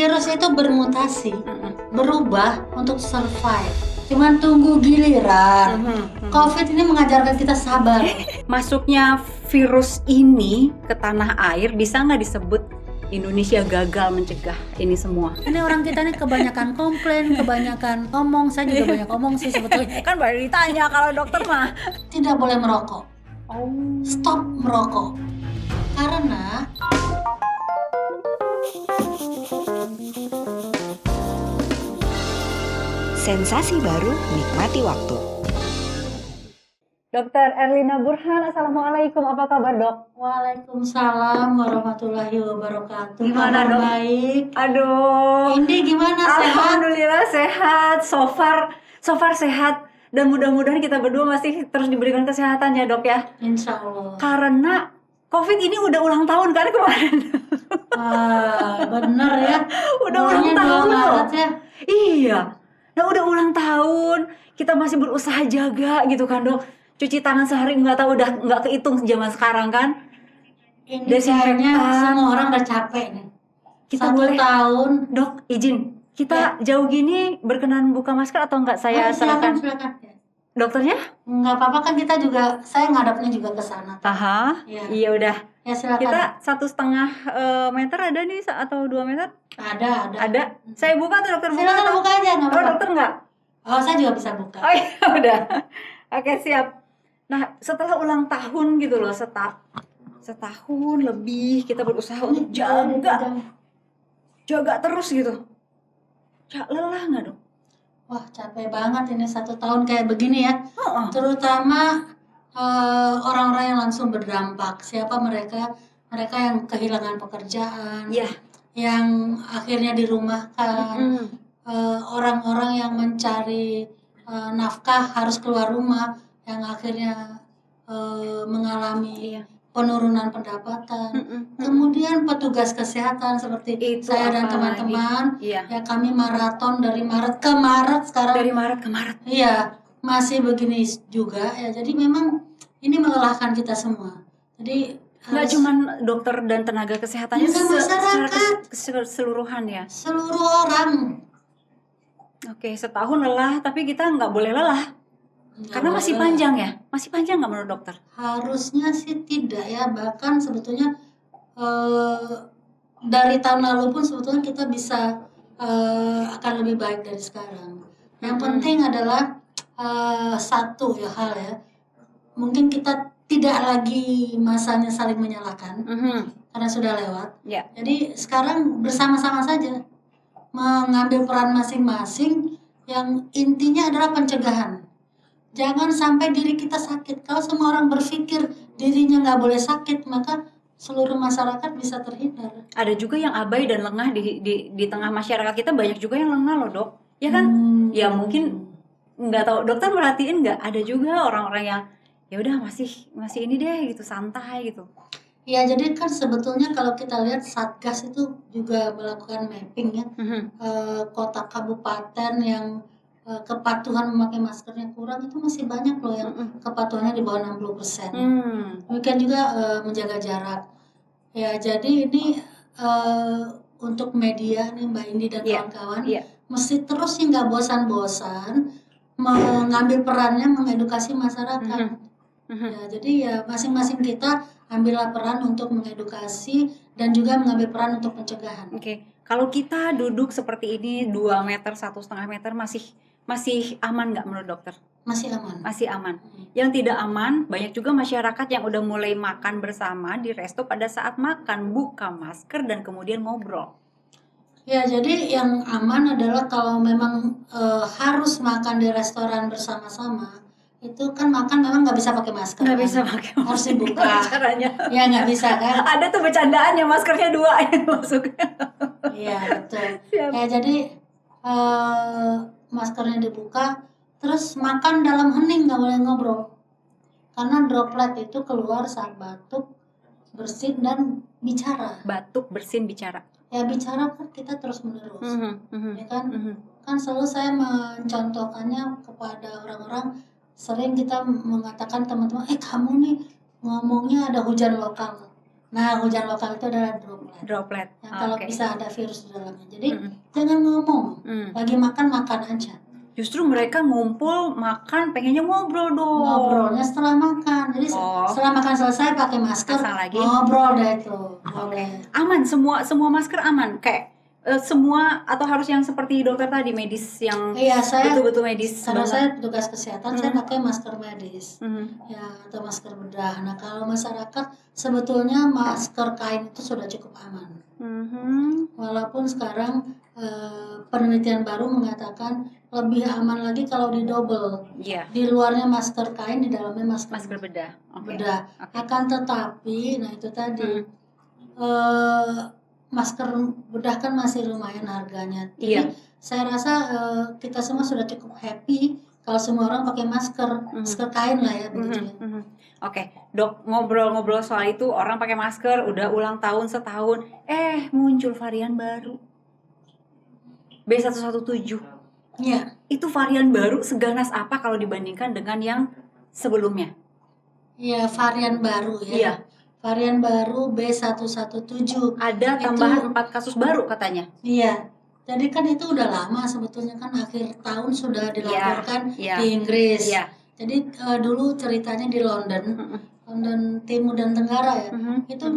virus itu bermutasi, Mm-mm. berubah untuk survive. Cuman tunggu giliran. COVID ini mengajarkan kita sabar. Masuknya virus ini ke tanah air bisa nggak disebut Indonesia gagal mencegah ini semua? Ini orang kita nih kebanyakan komplain, kebanyakan ngomong. Saya juga banyak ngomong sih sebetulnya. Kan baru ditanya kalau dokter mah. Tidak boleh merokok. Oh. Stop merokok. Karena Sensasi baru, nikmati waktu. Dokter Erlina Burhan, Assalamualaikum, apa kabar dok? Waalaikumsalam warahmatullahi wabarakatuh. Gimana, Kabar Dok? baik. Aduh. Indi gimana, sehat? Alhamdulillah sehat, so far sehat. Dan mudah-mudahan kita berdua masih terus diberikan kesehatan ya dok ya. Insya Allah. Karena COVID ini udah ulang tahun kan kemarin. Bener ya. Udah ulang Mulainya 2 tahun loh. Maret ya. Iya. Nah udah ulang tahun, kita masih berusaha jaga gitu kan dok. Cuci tangan sehari nggak tahu udah nggak kehitung zaman sekarang kan. Ini Desinfektan. kayaknya semua orang udah capek nih. Kita 1 boleh tahun. dok izin kita jauh gini berkenan buka masker atau enggak saya serahkan Silakan. dokternya? Nggak apa-apa kan kita juga, saya ngadapnya juga ke sana. Aha, Iya. iya udah. Ya silakan. Kita 1,5 meter ada nih atau 2 meter? Ada. Ada. Saya buka tuh dokter buka. Silakan atau- buka aja, nggak Oh apa-apa. dokter nggak? Oh, saya juga bisa buka. Oh iya udah. Oke siap. Nah setelah ulang tahun gitu loh setahun lebih kita berusaha untuk jaga terus gitu. Lelah nggak dok? Wah, capek banget ini 1 tahun kayak begini ya. Oh, Terutama orang-orang yang langsung berdampak. Siapa mereka? Mereka yang kehilangan pekerjaan, Iya. yang akhirnya dirumahkan, orang-orang yang mencari nafkah harus keluar rumah, yang akhirnya mengalami penurunan pendapatan. Kemudian petugas kesehatan seperti Itu saya dan apalagi. teman-teman, Iya. ya kami maraton dari Maret ke Maret sekarang. Dari Maret ke Maret. Iya, masih begini juga ya. Jadi memang ini melelahkan kita semua. Jadi Nggak harus cuman dokter dan tenaga kesehatannya, Enggak, secara masyarakat. keseluruhan ya. seluruh orang. Oke, setahun lelah, tapi kita nggak boleh lelah. Nggak Karena boleh masih lelah. panjang ya? Masih panjang nggak menurut dokter? Harusnya sih tidak ya. Bahkan sebetulnya dari tahun lalu pun sebetulnya kita bisa akan lebih baik dari sekarang. Yang penting adalah satu ya hal ya. Mungkin kita tidak lagi masanya saling menyalahkan karena sudah lewat. Ya. Jadi sekarang bersama-sama saja mengambil peran masing-masing, yang intinya adalah pencegahan. Jangan sampai diri kita sakit. Kalau semua orang berpikir dirinya nggak boleh sakit, maka seluruh masyarakat bisa terhindar. Ada juga yang abai dan lengah di tengah masyarakat kita, banyak juga yang lengah loh dok. Ya kan? Ya mungkin nggak tahu, dokter merhatiin nggak? Ada juga orang-orang yang ya udah masih ini deh gitu, santai gitu. Ya, jadi kan sebetulnya kalau kita lihat Satgas itu juga melakukan mapping ya, kota kabupaten yang kepatuhan memakai maskernya kurang, itu masih banyak loh yang kepatuhannya di bawah 60%. Demikian juga menjaga jarak. Ya, jadi ini untuk media nih Mbak Indi dan kawan-kawan, mesti terus sih nggak bosan-bosan mengambil perannya mengedukasi masyarakat. Ya, jadi ya masing-masing kita ambillah peran untuk mengedukasi dan juga mengambil peran untuk pencegahan. Oke. Kalau kita duduk seperti ini 2 meter, 1,5 meter masih aman nggak menurut dokter? Masih aman. Masih aman. Yang tidak aman, banyak juga masyarakat yang udah mulai makan bersama di resto pada saat makan, buka masker dan kemudian ngobrol. Ya, jadi yang aman adalah kalau memang harus makan di restoran bersama-sama, itu kan makan memang nggak bisa pakai masker. Nggak kan? bisa pakai masker. Harus dibuka. Caranya. Ya nggak bisa kan? Ada tuh bercandaannya, maskernya 2 yang masuk. Iya betul. Siap. Ya, jadi maskernya dibuka, terus makan dalam hening, nggak boleh ngobrol. Karena droplet itu keluar saat batuk, bersin dan bicara. Batuk, bersin, bicara. Ya bicara kan kita terus menerus, ya kan? Kan selalu saya mencontohkannya kepada orang-orang. Sering kita mengatakan teman-teman, kamu nih ngomongnya ada hujan lokal. Nah, hujan lokal itu adalah droplet. Droplet. Yang kalau Oke. bisa ada virus di dalamnya. Jadi jangan ngomong. Lagi makan aja. Justru mereka ngumpul makan pengennya ngobrol dong. Ngobrolnya setelah makan. Jadi setelah makan selesai pakai masker, pasang lagi. ngobrol deh itu. Oke. Aman, semua masker aman. Kayak semua atau harus yang seperti dokter tadi medis yang saya betul-betul medis. Karena saya petugas kesehatan, saya pakai masker medis, ya atau masker bedah. Nah kalau masyarakat sebetulnya masker kain itu sudah cukup aman. Walaupun sekarang penelitian baru mengatakan lebih aman lagi kalau di double. Di luarnya masker kain, di dalamnya masker bedah. Bedah. Akan tetapi, nah itu tadi. Masker bedah kan masih lumayan harganya. Jadi saya rasa kita semua sudah cukup happy kalau semua orang pakai masker kain lah ya begitu. Oke, Dok, ngobrol-ngobrol soal itu, orang pakai masker udah ulang tahun setahun, muncul varian baru. B117. Iya. Itu varian baru seganas apa kalau dibandingkan dengan yang sebelumnya? Iya, varian baru ya. Iya. Varian baru B117. Ada tambahan 4 kasus baru katanya. Iya. Jadi kan itu udah lama sebetulnya kan akhir tahun sudah dilaporkan di Inggris. Jadi dulu ceritanya di London Timur dan Tenggara ya. Itu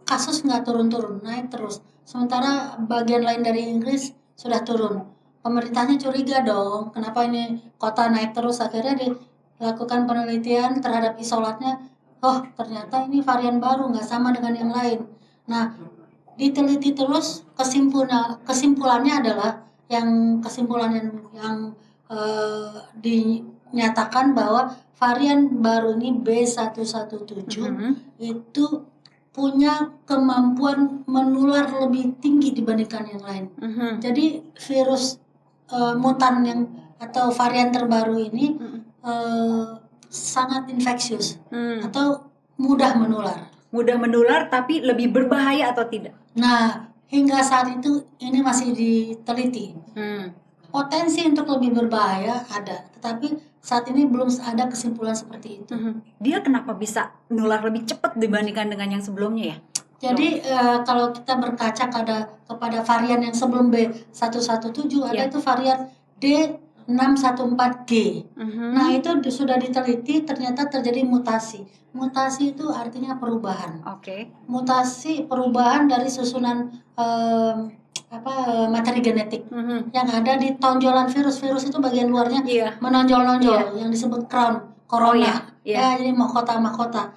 kasus nggak turun-turun, naik terus. Sementara bagian lain dari Inggris sudah turun. Pemerintahnya curiga dong, kenapa ini kota naik terus. Akhirnya dilakukan penelitian terhadap isolatnya. Oh, ternyata ini varian baru, nggak sama dengan yang lain. Nah, diteliti terus, kesimpulannya adalah kesimpulan yang dinyatakan bahwa varian baru ini B117 itu punya kemampuan menular lebih tinggi dibandingkan yang lain. Jadi virus mutan atau varian terbaru ini sangat infeksius atau mudah menular tapi lebih berbahaya atau tidak? Nah, hingga saat itu ini masih diteliti. Potensi untuk lebih berbahaya ada, tetapi saat ini belum ada kesimpulan seperti itu. Dia kenapa bisa menular lebih cepat dibandingkan dengan yang sebelumnya ya? Jadi kalau kita berkaca kepada varian yang sebelum B117 ada itu varian D614G. Nah itu sudah diteliti ternyata terjadi mutasi. Mutasi itu artinya perubahan. Mutasi perubahan dari susunan materi genetik yang ada di tonjolan virus itu bagian luarnya menonjol-nonjol yang disebut crown corona. Jadi mahkota.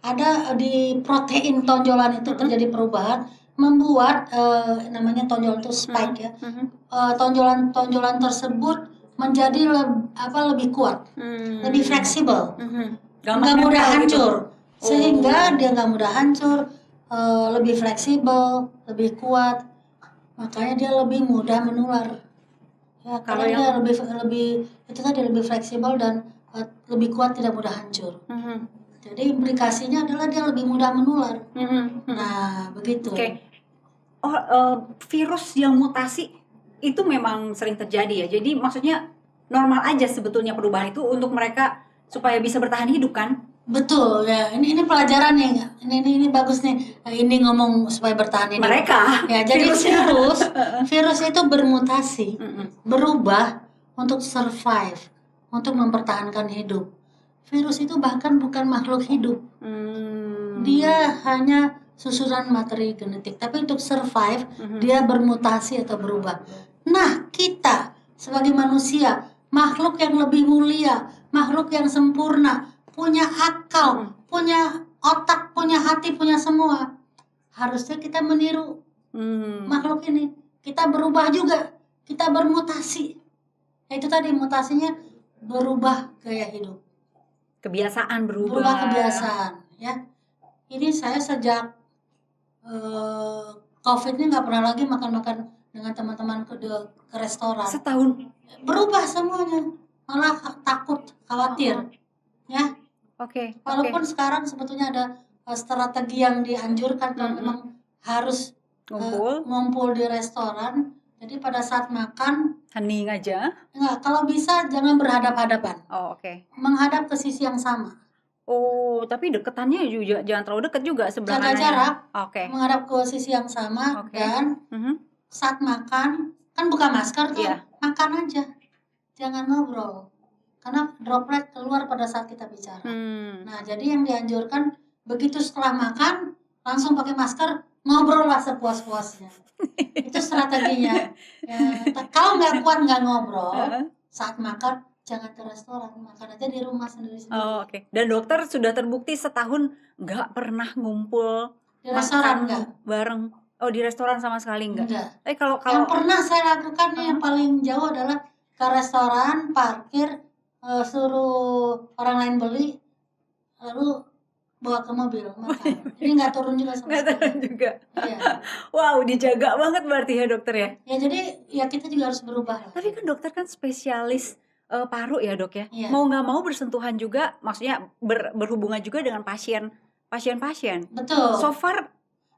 Ada di protein tonjolan itu terjadi perubahan membuat namanya tonjolan itu spike ya. Tonjolan tersebut menjadi lebih kuat, lebih fleksibel, nggak mudah hancur, sehingga dia nggak mudah hancur, lebih fleksibel, lebih kuat, makanya dia lebih mudah menular. Ya, karena dia lebih itu tadi lebih fleksibel dan lebih kuat, tidak mudah hancur. Jadi implikasinya adalah dia lebih mudah menular. Nah begitu. Virus yang mutasi itu memang sering terjadi ya. Jadi maksudnya normal aja sebetulnya perubahan itu untuk mereka supaya bisa bertahan hidup kan? Betul ya. Ini pelajaran nih. Ini bagus nih. Ini ngomong supaya bertahan hidup. Mereka. Ya jadi virus itu bermutasi, berubah untuk survive, untuk mempertahankan hidup. Virus itu bahkan bukan makhluk hidup. Dia hanya susunan materi genetik. Tapi untuk survive dia bermutasi atau berubah. Nah, kita sebagai manusia, makhluk yang lebih mulia, makhluk yang sempurna, punya akal, punya otak, punya hati, punya semua. Harusnya kita meniru makhluk ini. Kita berubah juga, kita bermutasi. Itu tadi mutasinya berubah gaya hidup. Kebiasaan berubah kebiasaan, ya. Ini saya sejak COVID ini nggak pernah lagi makan dengan teman-teman ke restoran. Setahun. Berubah semuanya, malah takut, khawatir, ya. Walaupun sekarang sebetulnya ada strategi yang dianjurkan kalau memang harus ngumpul di restoran. Jadi pada saat makan hening aja. Enggak, kalau bisa jangan berhadap-hadapan. Menghadap ke sisi yang sama. Oh, tapi deketannya juga jangan terlalu deket juga Jaga sebelahan jarak, Oke. menghadap ke sisi yang sama, Oke. dan saat makan kan buka masker tuh, Iya. makan aja, jangan ngobrol, karena droplet keluar pada saat kita bicara. Nah, jadi yang dianjurkan begitu setelah makan langsung pakai masker, ngobrol lah sepuas-puasnya. Itu strateginya. Ya, kalau nggak kuat nggak ngobrol saat makan, jangan ke restoran, makan aja di rumah sendiri-sendiri. Oh, oke. Dan dokter sudah terbukti setahun nggak pernah ngumpul Di restoran makan nggak? bareng. Oh, di restoran sama sekali nggak? Enggak. Kalau Yang pernah saya lakukan nih yang paling jauh adalah ke restoran, parkir, suruh orang lain beli, lalu bawa ke mobil makan. Jadi nggak turun juga sama nggak sekali. turun juga. Iya. Wow, dijaga banget berarti ya dokter ya. Ya jadi ya kita juga harus berubah lah. Tapi kan dokter kan spesialis paru ya dok ya. Iya. Mau nggak mau bersentuhan juga, maksudnya berhubungan juga dengan pasien-pasien. Betul. So far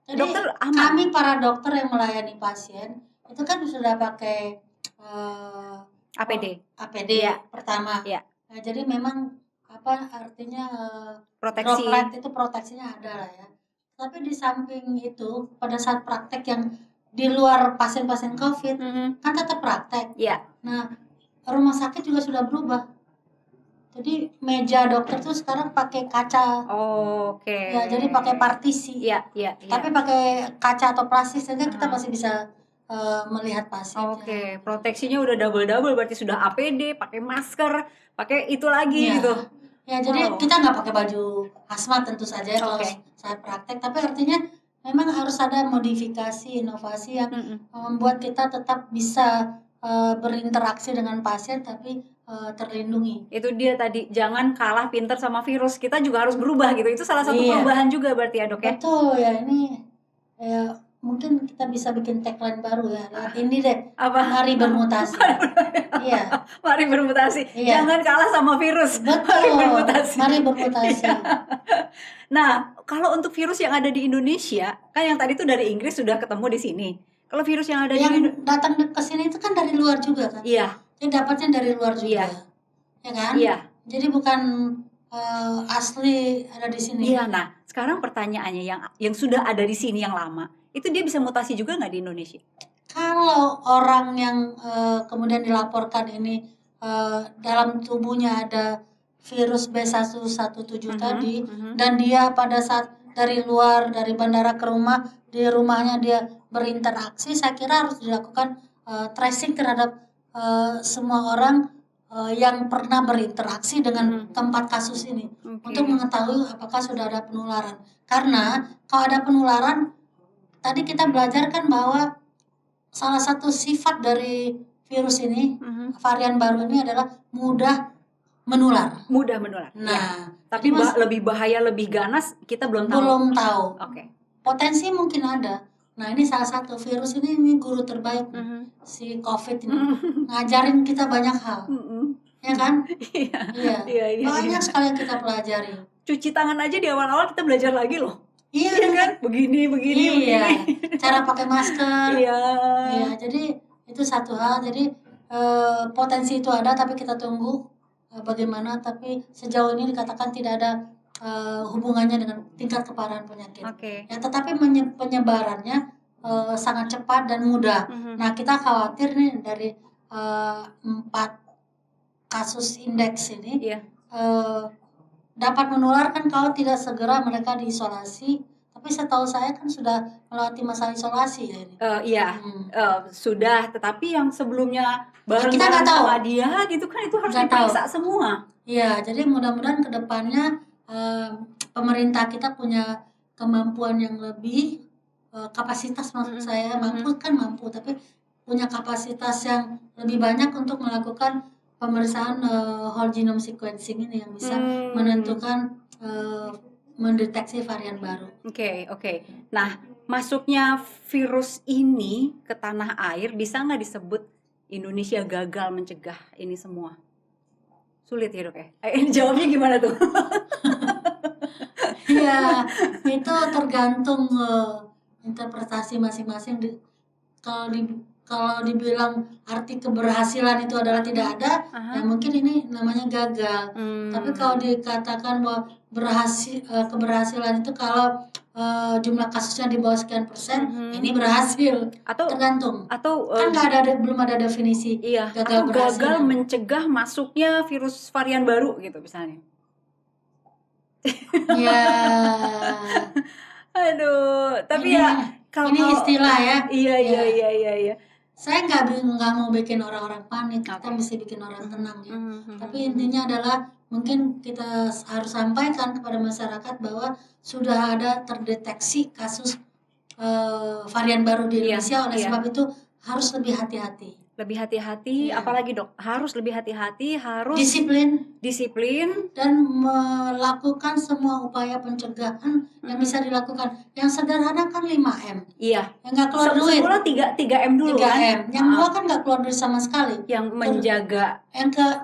Jadi dokter aman. kami para dokter yang melayani pasien itu kan sudah pakai APD. APD Iya. pertama. Iya. Nah, jadi memang apa artinya Proteksi. droplet itu proteksinya ada lah ya. Tapi di samping itu pada saat praktek yang di luar pasien-pasien COVID kan tetap praktek. Iya. Nah, rumah sakit juga sudah berubah. Jadi meja dokter tuh sekarang pakai kaca. Oke. Ya, jadi pakai partisi. Iya. Tapi pakai kaca atau plastik sehingga kita masih bisa melihat pasien. Oke, proteksinya udah double berarti sudah APD, pakai masker, pakai itu lagi gitu. Ya, jadi kita nggak pakai baju hazmat tentu saja kalau saat praktek, tapi artinya memang harus ada modifikasi, inovasi yang membuat kita tetap bisa berinteraksi dengan pasien tapi terlindungi. Itu dia tadi, jangan kalah pinter sama virus, kita juga harus berubah gitu. Itu salah satu perubahan juga berarti ya dok ya. Betul ya, ini ya mungkin kita bisa bikin tagline baru ya. Lihat ini deh. Apa? Mari bermutasi. Iya. Mari bermutasi. Iya. Jangan kalah sama virus. Betul. Mari bermutasi. Nah, kalau untuk virus yang ada di Indonesia, kan yang tadi tuh dari Inggris sudah ketemu di sini. Kalau virus yang ada yang datang ke sini itu kan dari luar juga kan? Iya. Jadi dapatnya dari luar juga. Ya kan? Iya. Jadi bukan asli ada di sini. Iya. Nah, sekarang pertanyaannya yang sudah ada di sini yang lama, itu dia bisa mutasi juga nggak di Indonesia? Kalau orang yang kemudian dilaporkan ini dalam tubuhnya ada virus B117 tadi, dan dia pada saat dari luar, dari bandara ke rumah, di rumahnya dia berinteraksi, saya kira harus dilakukan tracing terhadap semua orang yang pernah berinteraksi dengan tempat kasus ini, untuk mengetahui apakah sudah ada penularan. Karena kalau ada penularan, tadi kita belajar kan bahwa salah satu sifat dari virus ini, varian baru ini adalah mudah menular. Nah, tapi lebih bahaya, lebih ganas, kita belum tahu. Oke. Potensi mungkin ada. Nah, ini salah satu virus ini guru terbaik, si COVID ini, ngajarin kita banyak hal, ya kan? Iya. Banyak sekali yang kita pelajari. Cuci tangan aja di awal-awal kita belajar lagi loh. Iya kan? Begini. Cara pakai masker. Iya. Jadi itu satu hal. Jadi potensi itu ada, tapi kita tunggu bagaimana. Tapi sejauh ini dikatakan tidak ada hubungannya dengan tingkat keparahan penyakit. Ya, tetapi penyebarannya sangat cepat dan mudah. Nah, kita khawatir nih dari 4 kasus indeks ini. Dapat menular kan kalau tidak segera mereka diisolasi. Tapi setahu saya kan sudah melewati masa isolasi ya ini. Sudah. Tetapi yang sebelumnya bareng kita nggak tahu sama dia gitu kan, itu harus diperiksa semua. Iya, jadi mudah-mudahan kedepannya pemerintah kita punya kemampuan yang lebih, kapasitas maksud saya, mampu, tapi punya kapasitas yang lebih banyak untuk melakukan pemeriksaan whole genome sequencing ini yang bisa menentukan mendeteksi varian baru. Oke. Nah, masuknya virus ini ke tanah air bisa nggak disebut Indonesia gagal mencegah ini semua? Sulit ya dok ya? Jawabnya gimana tuh? Ya, itu tergantung interpretasi masing-masing. Kalau dibilang arti keberhasilan itu adalah tidak ada, ya mungkin ini namanya gagal. Tapi kalau dikatakan bahwa keberhasilan itu kalau jumlah kasusnya di bawah sekian persen, ini berhasil. Tergantung. Kan belum ada definisi iya, gagal atau berhasil. gagal mencegah masuknya virus varian baru gitu misalnya. Ya. Aduh, tapi ini, ya ini istilah ya. Iya. Saya nggak mau bikin orang-orang panik, kita mesti bikin orang tenang ya. Tapi intinya adalah mungkin kita harus sampaikan kepada masyarakat bahwa sudah ada terdeteksi kasus varian baru di Indonesia, oleh sebab itu harus lebih hati-hati. Lebih hati-hati, apalagi dok, harus lebih hati-hati, harus disiplin dan melakukan semua upaya pencegahan yang bisa dilakukan. Yang sederhana kan 5M. Iya. Yang nggak keluar duit. Semula 3M dulu 3M. kan. Yang 2 kan nggak keluar duit sama sekali. Yang menjaga. Yang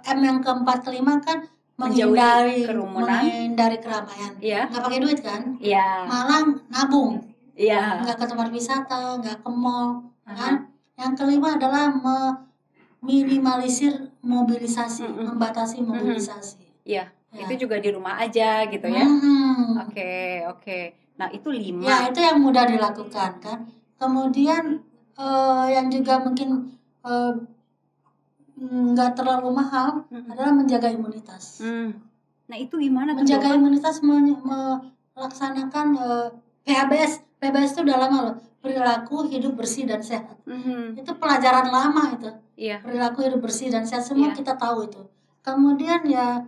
M yang keempat kelima kan menghindari kerumunan, menghindari keramaian. Iya. Nggak pakai duit kan? Iya. Malah nabung. Iya. Nggak ke tempat wisata, nggak ke mall, kan? Yang kelima adalah meminimalisir mobilisasi, membatasi mobilisasi. Iya, itu juga di rumah aja gitu ya. Oke. Nah, itu 5. Ya, itu yang mudah dilakukan kan. Kemudian yang juga mungkin nggak terlalu mahal adalah menjaga imunitas. Nah, itu gimana tuh? Menjaga imunitas melaksanakan PHBS. PHBS itu udah lama loh. Perilaku hidup bersih dan sehat. Itu pelajaran lama itu. Iya. Perilaku hidup bersih dan sehat semua kita tahu itu. Kemudian ya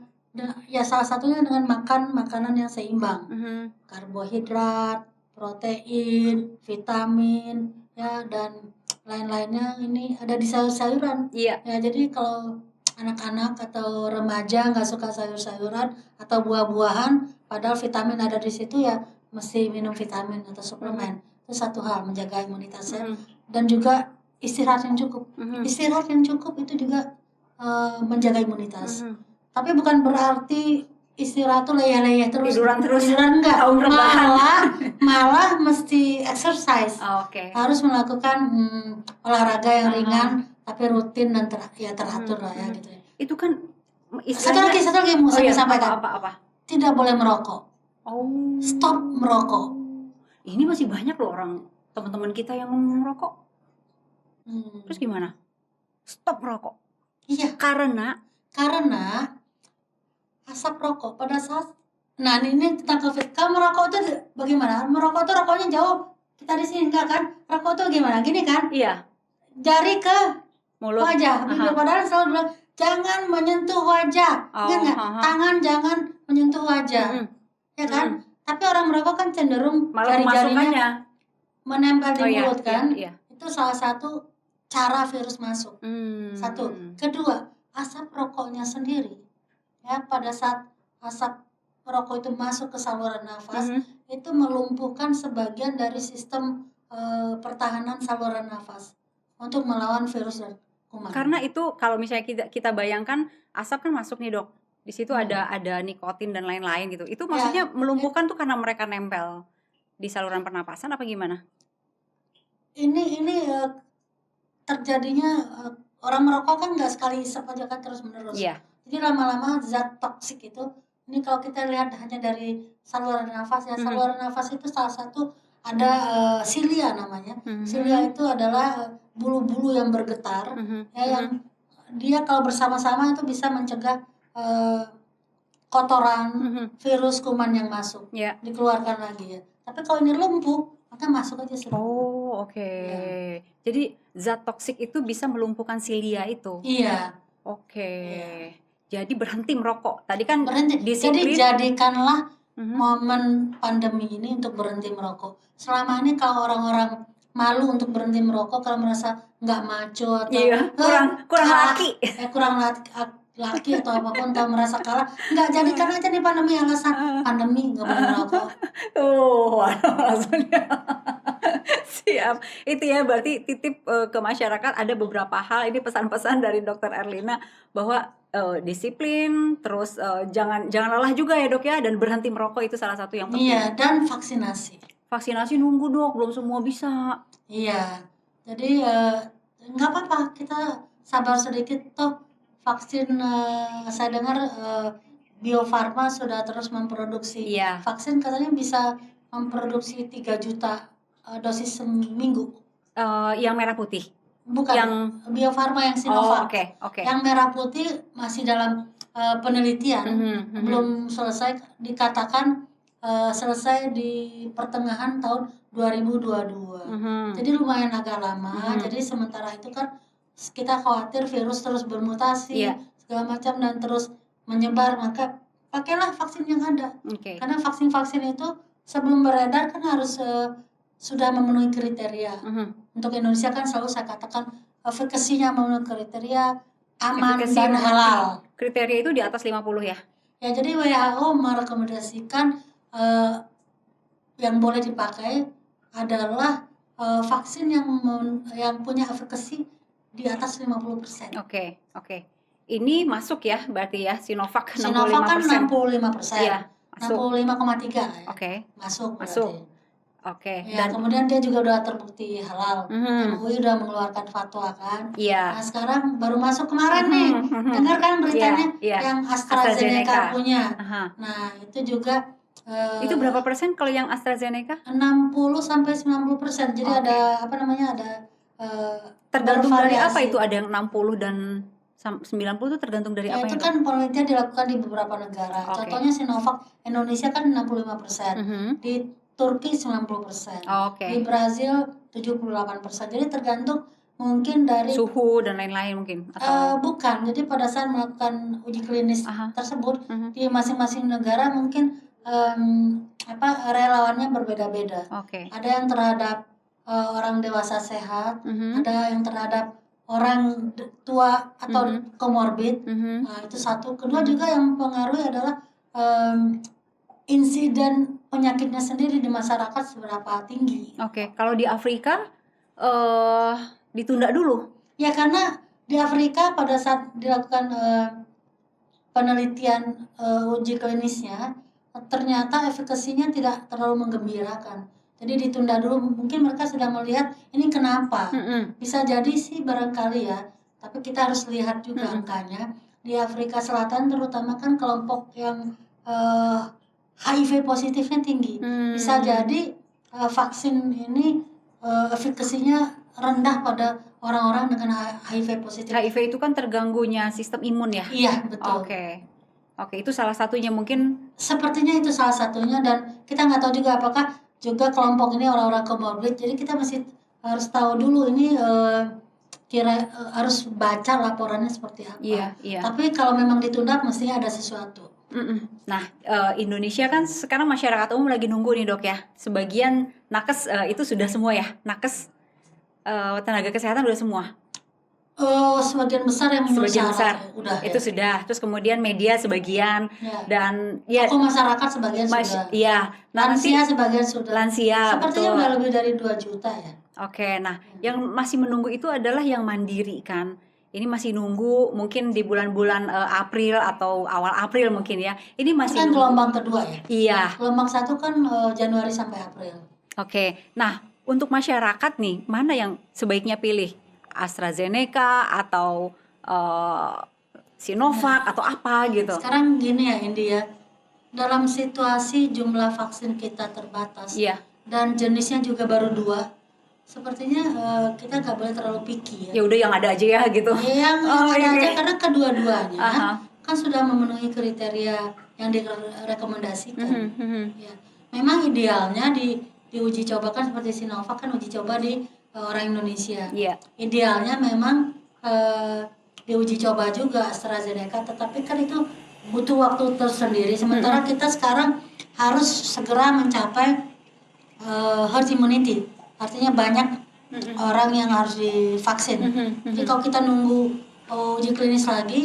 salah satunya dengan makan makanan yang seimbang. Karbohidrat, protein, vitamin, ya, dan lain-lainnya ini ada di sayur-sayuran. Iya. Ya, jadi kalau anak-anak atau remaja nggak suka sayur-sayuran atau buah-buahan, padahal vitamin ada di situ, ya mesti minum vitamin atau suplemen. Itu satu hal, menjaga imunitasnya. Dan juga istirahat yang cukup. Istirahat yang cukup itu juga menjaga imunitas. Tapi bukan berarti istirahat tuh leyeh-leyeh terus. Tiduran enggak. Malah mesti exercise. Harus melakukan olahraga yang ringan tapi rutin dan teratur lah ya gitu ya. Itu kan satu lagi mau saya sampaikan. Apa? Tidak boleh merokok. Stop merokok. Ini masih banyak loh orang teman-teman kita yang merokok. Terus gimana? Stop merokok. Iya. Karena asap rokok pada saat, nah ini tentang COVID. Kamu merokok itu bagaimana? Merokok itu rokoknya jauh. Kita di sini enggak kan? Rokok itu gimana? Gini kan? Iya. Jari ke mulut, wajah. Bibir, padahal selalu bilang jangan menyentuh wajah. Enggak? Tangan jangan menyentuh wajah. Ya kan? Tapi orang merokok kan cenderung jari-jarinya menempel di mulut kan? Iya. Itu salah satu cara virus masuk. Satu. Kedua, asap rokoknya sendiri. Ya, pada saat asap rokok itu masuk ke saluran nafas, itu melumpuhkan sebagian dari sistem pertahanan saluran nafas untuk melawan virus dan kuman. Karena itu kalau misalnya kita bayangkan asap kan masuk nih dok, di situ ada nikotin dan lain-lain gitu. Itu maksudnya melumpuhkan tuh karena mereka nempel di saluran pernapasan apa gimana? Ini terjadinya orang merokok kan nggak sekali isap aja kan terus menerus. Iya. Jadi lama-lama zat toksik itu, ini kalau kita lihat hanya dari saluran nafas ya, saluran nafas itu salah satu ada silia namanya. Silia itu adalah bulu-bulu yang bergetar, ya, yang dia kalau bersama-sama itu bisa mencegah kotoran, virus, kuman yang masuk, dikeluarkan lagi ya. Tapi kalau ini lumpuh, maka masuk aja semua. Oke. Ya. Jadi zat toksik itu bisa melumpuhkan silia itu. Iya. Oke. Ya. Jadi berhenti merokok. Tadi kan Jadi disiplin. jadikanlah momen pandemi ini untuk berhenti merokok. Selama ini kalau orang-orang malu untuk berhenti merokok kalau merasa nggak maco atau kurang laki atau apapun, kalau merasa kalah, nggak, jadikan aja nih pandemi alasan pandemi nggak boleh merokok. Alasannya. Siap. Itu ya berarti titip ke masyarakat, ada beberapa hal, ini pesan-pesan dari Dr. Erlina bahwa disiplin, terus jangan lelah juga ya dok ya, dan berhenti merokok itu salah satu yang penting. Iya, dan vaksinasi nunggu dok, belum semua bisa. Iya, jadi nggak apa-apa, kita sabar sedikit, toh vaksin saya dengar Bio Farma sudah terus memproduksi Iya. vaksin, katanya bisa memproduksi 3 juta dosis seminggu. Yang merah putih. Bukan, Yang Bio Farma yang Sinovac. Oke. Yang merah putih masih dalam penelitian, belum selesai, dikatakan selesai di pertengahan tahun 2022. Jadi lumayan agak lama. Jadi sementara itu kan kita khawatir virus terus bermutasi, segala macam dan terus menyebar, maka pakailah vaksin yang ada. Karena vaksin-vaksin itu sebelum beredar kan harus sudah memenuhi kriteria. Untuk Indonesia kan selalu saya katakan efikasinya memenuhi kriteria, aman dan halal. Kriteria itu di atas 50 ya? Ya, jadi WHO merekomendasikan yang boleh dipakai adalah vaksin yang punya efikasi di atas 50%. Oke. Ini masuk ya berarti ya Sinovac 65%. Sinovac kan 65%. Iya, masuk. 65,3 ya. Oke. Masuk. Oke. Ya, dan kemudian dia juga udah terbukti halal. MUI udah mengeluarkan fatwa kan. Iya. Nah, sekarang baru masuk kemarin nih. Dengar kan beritanya yang AstraZeneca punya. Nah, itu juga itu berapa persen kalau yang AstraZeneca? 60-90%. Jadi ada tergantung dari apa itu, ada yang 60 dan 90 itu tergantung dari apa itu yang kan penelitian dilakukan di beberapa negara. Contohnya Sinovac Indonesia kan 65%, di Turki 90%, di Brazil 78%. Jadi tergantung mungkin dari suhu dan lain-lain mungkin atau bukan. Jadi pada saat melakukan uji klinis tersebut di masing-masing negara mungkin relawannya berbeda-beda. Ada yang terhadap orang dewasa sehat, ada yang terhadap orang tua atau komorbid. Nah, itu satu. Kedua juga yang mempengaruhi adalah insiden penyakitnya sendiri di masyarakat seberapa tinggi. Kalau di Afrika ditunda dulu. Ya, karena di Afrika pada saat dilakukan penelitian uji klinisnya, ternyata efikasinya tidak terlalu menggembirakan. Jadi ditunda dulu, mungkin mereka sedang melihat ini kenapa. Bisa jadi sih barangkali ya, tapi kita harus lihat juga angkanya. Di Afrika Selatan terutama kan kelompok yang HIV positifnya tinggi. Bisa jadi vaksin ini efikasinya rendah pada orang-orang dengan HIV positif. HIV itu kan terganggunya sistem imun ya? Iya, betul. Oke, itu salah satunya mungkin. Sepertinya itu salah satunya, dan kita nggak tahu juga apakah juga kelompok ini orang-orang komorbid. Jadi kita masih harus tahu dulu ini harus baca laporannya seperti apa. Iya. Tapi kalau memang ditunda mestinya ada sesuatu. Nah, Indonesia kan sekarang masyarakat umum lagi nunggu nih dok ya. Sebagian nakes itu sudah semua ya, nakes tenaga kesehatan udah semua. Sebagian besar yang udah itu sudah. Terus kemudian media sebagian dan tokoh masyarakat sebagian sudah. Iya. Lansia sebagian sudah. Lansia. Sepertinya udah lebih dari 2 juta ya. Nah yang masih menunggu itu adalah yang mandiri kan. Ini masih nunggu mungkin di bulan-bulan April atau awal April mungkin ya. Ini masih kan gelombang kedua ya. Iya. Gelombang 1 kan Januari sampai April. Nah untuk masyarakat nih mana yang sebaiknya pilih? AstraZeneca atau Sinovac atau apa gitu. Sekarang gini ya India, dalam situasi jumlah vaksin kita terbatas dan jenisnya juga baru 2, sepertinya kita nggak boleh terlalu picky ya. Ya udah yang ada aja ya gitu. Yang ada aja karena kedua-duanya kan sudah memenuhi kriteria yang direkomendasikan. Ya. Memang idealnya diuji coba kan seperti Sinovac kan uji coba di orang Indonesia. Idealnya memang diuji coba juga AstraZeneca, tetapi kan itu butuh waktu tersendiri. Sementara kita sekarang harus segera mencapai herd immunity, artinya banyak orang yang harus divaksin. Jadi kalau kita nunggu uji klinis lagi,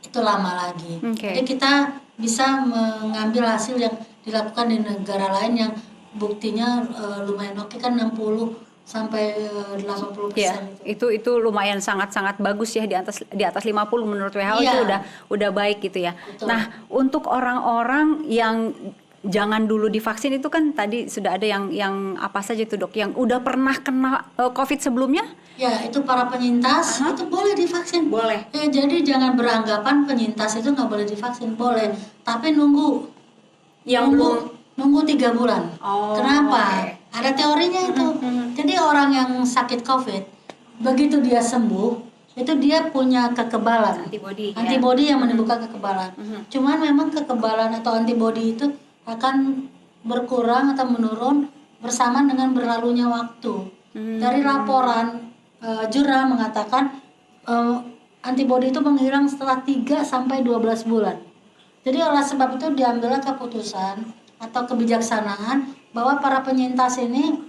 itu lama lagi. Jadi kita bisa mengambil hasil yang dilakukan di negara lain yang buktinya lumayan oke kan 60 sampai 80%. Itu lumayan sangat bagus ya, di atas 50 menurut WHO. Itu udah baik gitu ya. Betul. Nah, untuk orang-orang yang jangan dulu divaksin itu kan tadi sudah ada yang apa saja tuh dok? Yang udah pernah kena COVID sebelumnya? Ya, itu para penyintas itu boleh divaksin. Boleh. Jadi jangan beranggapan penyintas itu nggak boleh divaksin, boleh. Tapi nunggu Yang belum. nunggu 3 bulan. Oh, Kenapa? oke. Ada teorinya itu. Jadi orang yang sakit COVID, begitu dia sembuh, itu dia punya kekebalan. Antibodi yang menimbulkan kekebalan. Cuman memang kekebalan atau antibodi itu akan berkurang atau menurun bersamaan dengan berlalunya waktu. Dari laporan jurnal mengatakan antibodi itu menghilang setelah 3 sampai 12 bulan. Jadi oleh sebab itu diambillah keputusan atau kebijaksanaan bahwa para penyintas ini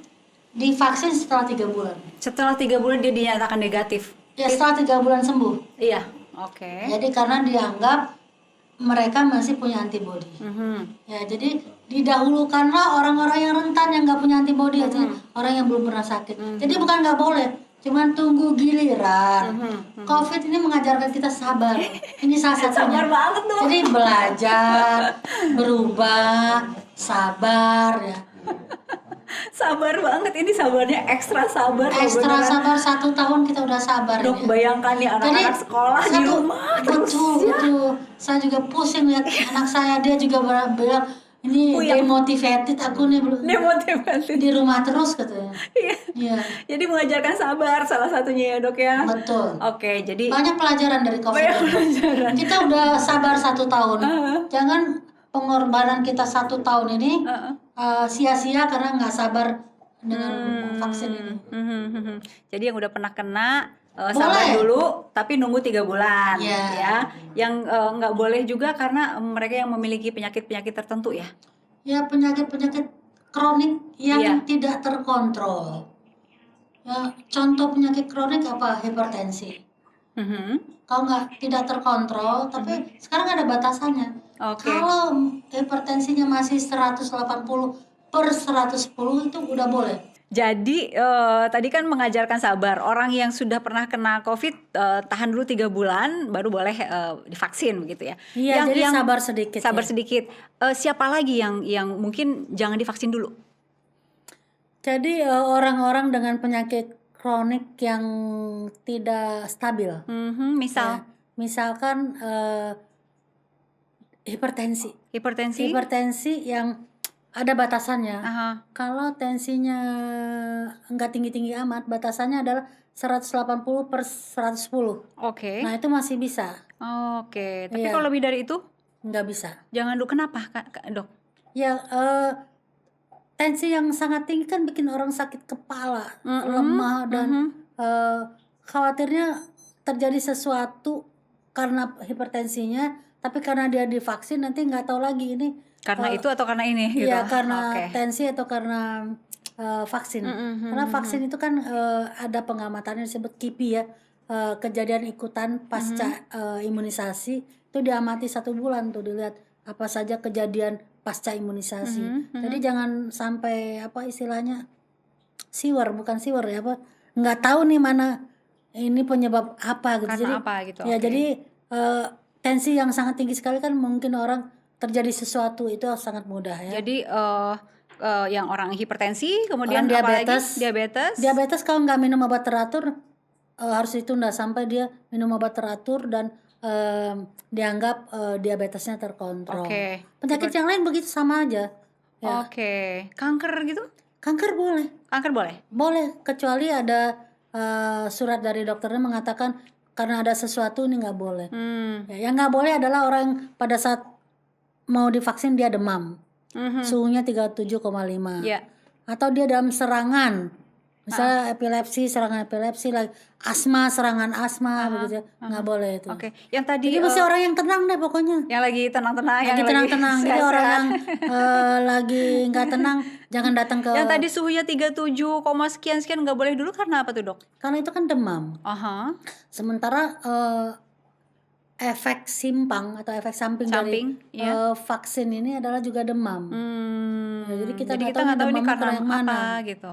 divaksin setelah 3 bulan. Setelah 3 bulan dia dinyatakan negatif. Ya, setelah 3 bulan sembuh. Iya, oke. Jadi karena dianggap mereka masih punya antibodi. Ya, jadi didahulukanlah orang-orang yang rentan yang nggak punya antibodi, artinya orang yang belum pernah sakit. Jadi bukan nggak boleh, cuman tunggu giliran. COVID ini mengajarkan kita sabar. Ini salah satunya. Sabar banget tuh. Jadi belajar, berubah, sabar ya. Sabar banget, ini sabarnya ekstra sabar. Ekstra sabar 1 tahun kita udah sabar. Dok, ya. bayangkan nih anak-anak sekolah di rumah. Betul. Saya juga pusing lihat anak saya, dia juga bilang ini demotivated aku nih belum. Demotivasi. Di rumah terus katanya. Iya. Jadi mengajarkan sabar salah satunya ya dok ya. Betul. Oke, jadi Banyak pelajaran dari COVID. banyak pelajaran. Kita udah sabar 1 tahun. Jangan pengorbanan kita 1 tahun ini sia-sia karena nggak sabar dengan vaksin ini. Jadi yang udah pernah kena sabar dulu, tapi nunggu 3 bulan, ya. Yang nggak boleh juga karena mereka yang memiliki penyakit-penyakit tertentu ya. Ya, penyakit-penyakit kronik yang tidak terkontrol. Ya, contoh penyakit kronik apa? Hipertensi. Kalau tidak terkontrol, tapi sekarang ada batasannya. Kalau hipertensinya masih 180/110 itu udah boleh. Jadi tadi kan mengajarkan sabar. Orang yang sudah pernah kena COVID tahan dulu 3 bulan baru boleh divaksin begitu ya. Iya, jadi sabar sedikit. Sabar sedikit. Siapa lagi yang mungkin jangan divaksin dulu? Jadi orang-orang dengan penyakit kronik yang tidak stabil. Misalkan hipertensi yang ada batasannya. Kalau tensinya enggak tinggi-tinggi amat, batasannya adalah 180/110. Nah, itu masih bisa. Tapi kalau lebih dari itu enggak bisa. Jangan dulu. Kenapa dok? Ya, tensi yang sangat tinggi kan bikin orang sakit kepala, lemah, dan khawatirnya terjadi sesuatu karena hipertensinya. Tapi karena dia divaksin nanti nggak tahu lagi ini karena itu atau karena ini gitu. Iya, karena tensi atau karena vaksin. Karena vaksin itu kan ada pengamatannya disebut KIPI ya, kejadian ikutan pasca imunisasi itu diamati 1 bulan tuh, dilihat apa saja kejadian pasca imunisasi. Jadi jangan sampai apa istilahnya bukan siwer ya, apa nggak tahu nih mana ini penyebab apa gitu. Karena apa gitu. Ya, jadi tensi yang sangat tinggi sekali kan mungkin orang terjadi sesuatu itu sangat mudah ya. Jadi yang orang hipertensi, kemudian diabetes kalau nggak minum obat teratur harus ditunda sampai dia minum obat teratur dan dianggap diabetesnya terkontrol. Penyakit yang lain begitu sama aja. Ya. Kanker gitu? Kanker boleh. Kanker boleh? Boleh, kecuali ada surat dari dokternya mengatakan karena ada sesuatu ini nggak boleh. Yang nggak boleh adalah orang pada saat mau divaksin dia demam, suhunya 37,5, atau dia dalam serangan, misalnya serangan epilepsi, serangan asma, begitu, nggak boleh itu. Yang tadi jadi mesti orang yang tenang deh pokoknya. Yang lagi tenang-tenang, Jadi orang yang lagi nggak tenang jangan datang ke. Yang tadi suhunya 37, sekian nggak boleh dulu karena apa tuh dok? Karena itu kan demam. Sementara efek simpang atau efek samping dari vaksin ini adalah juga demam. Jadi kita nggak tahu ini karena yang mana gitu.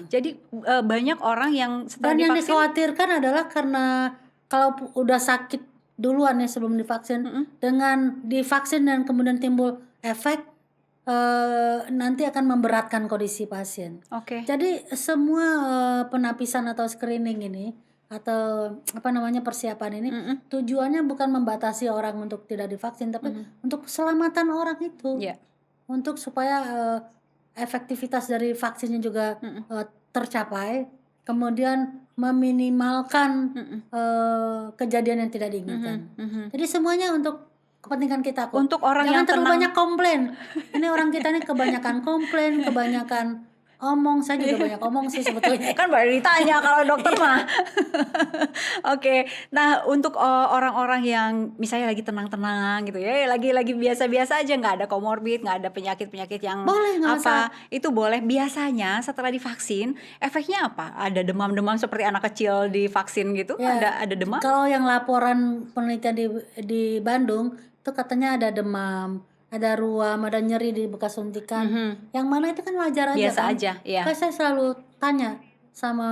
Jadi banyak orang yang setelah dan divaksin, yang dikhawatirkan adalah karena kalau udah sakit duluan ya sebelum divaksin, dengan divaksin dan kemudian timbul efek, nanti akan memberatkan kondisi pasien. Oke. Jadi semua penapisan atau screening ini atau persiapan ini tujuannya bukan membatasi orang untuk tidak divaksin, tapi untuk keselamatan orang itu, Iya. untuk supaya efektivitas dari vaksinnya juga tercapai, kemudian meminimalkan kejadian yang tidak diinginkan. Jadi semuanya untuk kepentingan kita kok. Untuk orang Jangan yang terlalu tenang. banyak komplain. Ini orang kita nih kebanyakan komplain, kebanyakan omong. Saya juga banyak omong sih sebetulnya. Kan baru ditanya kalau dokter mah. Oke. Nah, untuk orang-orang yang misalnya lagi tenang-tenang gitu ya, lagi biasa-biasa aja, nggak ada komorbid, nggak ada penyakit-penyakit yang Boleh, nggak masalah. itu boleh. Biasanya setelah divaksin, efeknya apa? Ada demam-demam seperti anak kecil divaksin gitu? Ya, Ada demam? Kalau yang laporan penelitian di Bandung itu katanya ada demam, ada ruam, ada nyeri di bekas suntikan. Yang mana itu kan wajar aja Biasa kan? aja, iya. Kan saya selalu tanya sama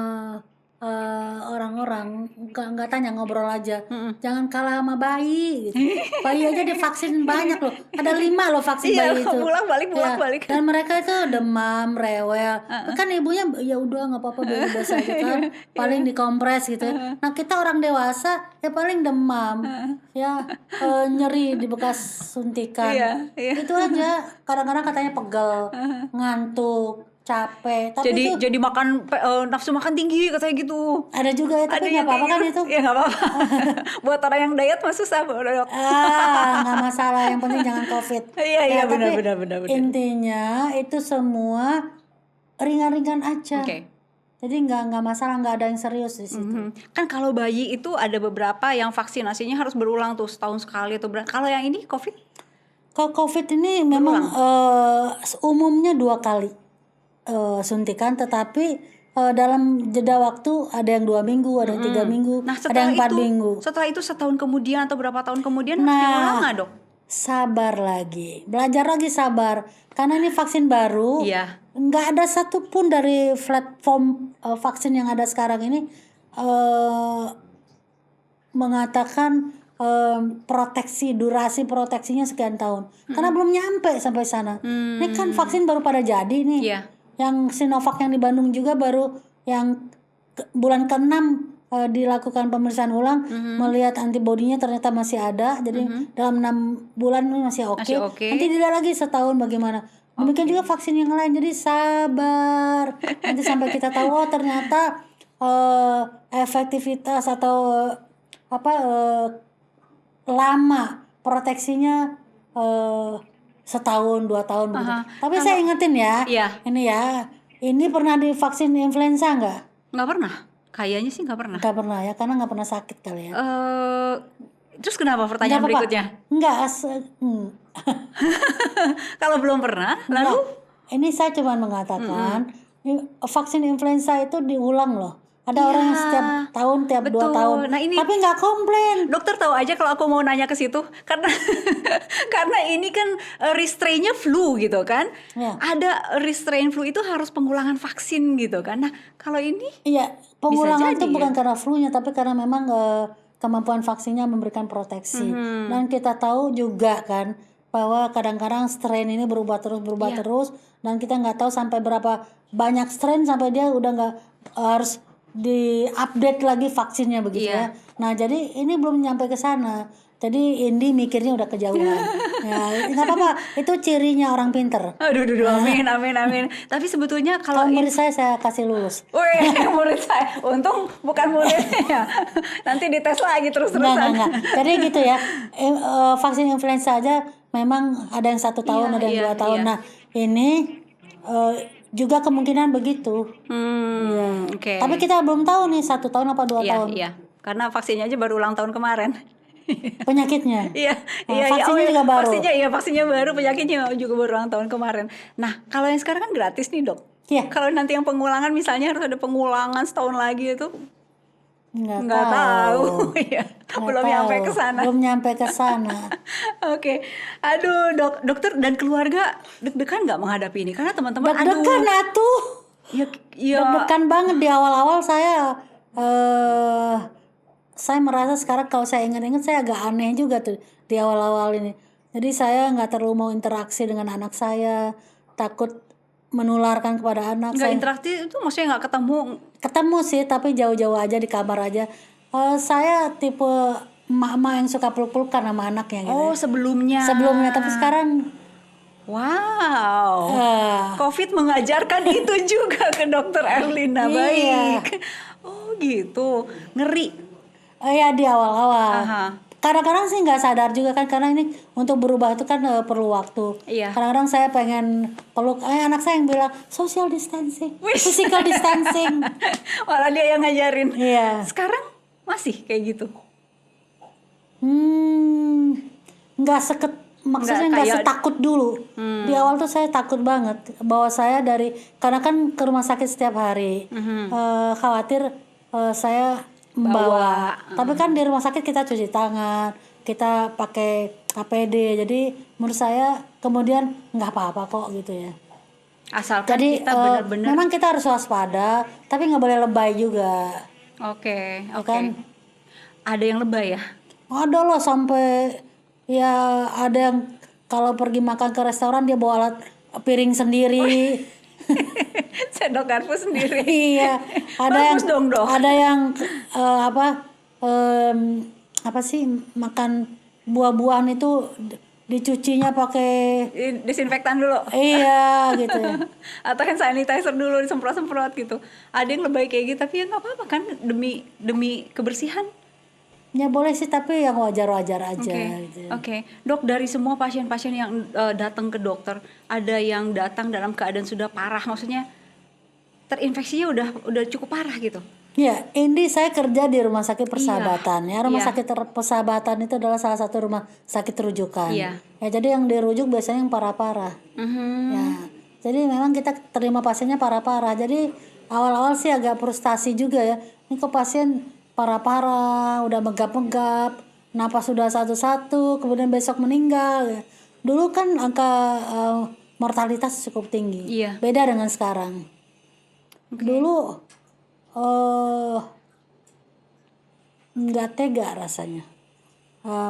orang-orang, nggak tanya, ngobrol aja. Jangan kalah sama bayi gitu. Bayi aja divaksin banyak loh. Ada 5 loh vaksin Iya, bayi itu. bolak-balik. Dan mereka itu demam, rewel. Kan ibunya ya udah nggak apa-apa, bayi biasa aja kan. Paling dikompres gitu ya. Nah kita orang dewasa ya paling demam, ya nyeri di bekas suntikan. Iya. Itu aja. Kadang-kadang katanya pegel, ngantuk, capek. Tapi itu Jadi makan nafsu makan tinggi katanya gitu. ada juga ya, tapi Ada nggak yang apa-apa kayak kan gitu. itu. Ya nggak apa-apa. Buat orang yang diet mah susah, Dok. Nggak masalah, yang penting jangan COVID. Iya, tapi benar. intinya itu semua ringan-ringan aja. Oke. Jadi nggak masalah, nggak ada yang serius di situ. Kan kalau bayi itu ada beberapa yang vaksinasinya harus berulang tuh, setahun sekali atau berapa. Kalau yang ini COVID? Kalau COVID ini memang umumnya 2 kali suntikan, tetapi dalam jeda waktu ada yang 2 minggu, ada yang 3 minggu, Nah, ada yang 4 minggu. Setelah itu setahun kemudian atau berapa tahun kemudian harus Nah, diulang nggak, Dok? Sabar lagi, belajar lagi, sabar. Karena ini vaksin baru, Iya. nggak ada satupun dari platform vaksin yang ada sekarang ini mengatakan durasi proteksinya sekian tahun. Karena belum nyampe sampai sana. Ini kan vaksin baru pada jadi nih. Iya. Yang Sinovac yang di Bandung juga baru yang bulan ke-6 dilakukan pemeriksaan ulang, melihat antibodinya ternyata masih ada. Jadi dalam 6 bulan ini masih oke. Nanti dilihat lagi setahun bagaimana. Demikian juga vaksin yang lain. Jadi sabar. Nanti sampai kita tahu ternyata efektivitas atau lama proteksinya setahun 2 tahun begitu. Tapi saya ingetin ya, ini pernah divaksin influenza nggak? Nggak pernah. Kayaknya sih nggak pernah. Nggak pernah ya, karena nggak pernah sakit kali ya. Terus kenapa pertanyaan berikutnya? Kalau belum pernah, lalu? Ini saya cuma mengatakan vaksin influenza itu diulang loh. Ada orang yang setiap tahun, tiap 2 tahun, tapi nggak komplain. Dokter tahu aja kalau aku mau nanya ke situ, karena ini kan restrainnya flu gitu kan. Ya. Ada restrain flu itu harus pengulangan vaksin gitu kan. Nah kalau ini? Iya, pengulangan itu bukan karena flu-nya, tapi karena memang kemampuan vaksinnya memberikan proteksi. Dan kita tahu juga kan bahwa kadang-kadang strain ini berubah terus, dan kita nggak tahu sampai berapa banyak strain sampai dia udah nggak harus di-update lagi vaksinnya begitu ya. Nah, jadi ini belum nyampe ke sana. Jadi Indi mikirnya udah kejauhan. Ya, nggak apa-apa. Itu cirinya orang pinter. Aduh, amin. Tapi sebetulnya kalau murid saya kasih lulus. Wih, murid saya. Untung bukan muridnya. Nanti dites lagi terus-terusan. Enggak. Jadi gitu ya. Vaksin influenza aja memang ada yang 1 tahun, ada yang 2 tahun. Nah, ini juga kemungkinan begitu. Okay. Tapi kita belum tahu nih 1 tahun apa 2 tahun. Iya. Karena vaksinnya aja baru ulang tahun kemarin. Penyakitnya. Vaksinnya juga baru. Vaksinnya baru, penyakitnya juga baru ulang tahun kemarin. Nah, kalau yang sekarang kan gratis nih, Dok. Iya. Kalau nanti yang pengulangan misalnya harus ada pengulangan setahun lagi itu Nggak tahu. Ya, belum nyampe ke sana. Oke. Aduh, dokter dan keluarga deg-degan nggak menghadapi ini? Karena teman-teman deg-degan atuh. Ya. Deg-degan banget di awal-awal saya merasa sekarang kalau saya ingat-ingat saya agak aneh juga tuh di awal-awal ini. Jadi saya nggak terlalu mau interaksi dengan anak saya, takut menularkan kepada anak. Nggak Saya interaksi itu maksudnya nggak ketemu sih, tapi jauh-jauh aja di kamar aja. Saya tipe emak-emak yang suka peluk-pelukan sama anaknya gitu. Oh, sebelumnya. Tapi sekarang Wow. eh, COVID mengajarkan itu juga ke Dokter Erlina. Iya. Baik. Oh, gitu. Ngeri. ya di awal-awal. Aha. Kadang-kadang sih nggak sadar juga kan, karena ini untuk berubah itu kan perlu waktu. Iya. Kadang-kadang saya pengen peluk, anak saya yang bilang social distancing, physical distancing. Malah dia yang ngajarin. Iya. Sekarang masih kayak gitu. Nggak maksudnya nggak kayak- setakut dulu. Di awal tuh saya takut banget bahwa saya karena kan ke rumah sakit setiap hari, khawatir saya membawa. Tapi kan di rumah sakit kita cuci tangan, kita pakai APD, jadi menurut saya kemudian nggak apa-apa kok gitu ya. Asalkan Jadi kita benar-benar. memang kita harus waspada, tapi nggak boleh lebay juga. Oke. Kan? Ada yang lebay ya? Ada loh sampai ya ada yang kalau pergi makan ke restoran dia bawa alat piring sendiri. Sendok garpu sendiri. Iya, Bagus dong, Dok. ada yang apa sih, makan buah-buahan itu dicucinya pakai Disinfektan dulu. iya gitu ya. Atau hand sanitizer dulu disemprot-semprot gitu. Ada yang lebay kayak gitu, tapi ya nggak apa-apa kan, demi kebersihan. Ya boleh sih, tapi yang wajar-wajar aja gitu. Oke. Dok, dari semua pasien-pasien yang datang ke dokter, ada yang datang dalam keadaan sudah parah, maksudnya terinfeksinya udah cukup parah gitu. Ya, ini saya kerja di Rumah Sakit Persahabatan. Ya, Rumah Sakit Persahabatan itu adalah salah satu rumah sakit rujukan. Iya. Ya, jadi yang dirujuk biasanya yang parah-parah. Ya, jadi memang kita terima pasiennya parah-parah. Jadi awal-awal sih agak frustasi juga ya. Ini kok pasien parah-parah, udah megap-megap, napas sudah satu-satu, kemudian besok meninggal. Ya. Dulu kan angka mortalitas cukup tinggi. Iya. Beda dengan sekarang. Dulu nggak tega rasanya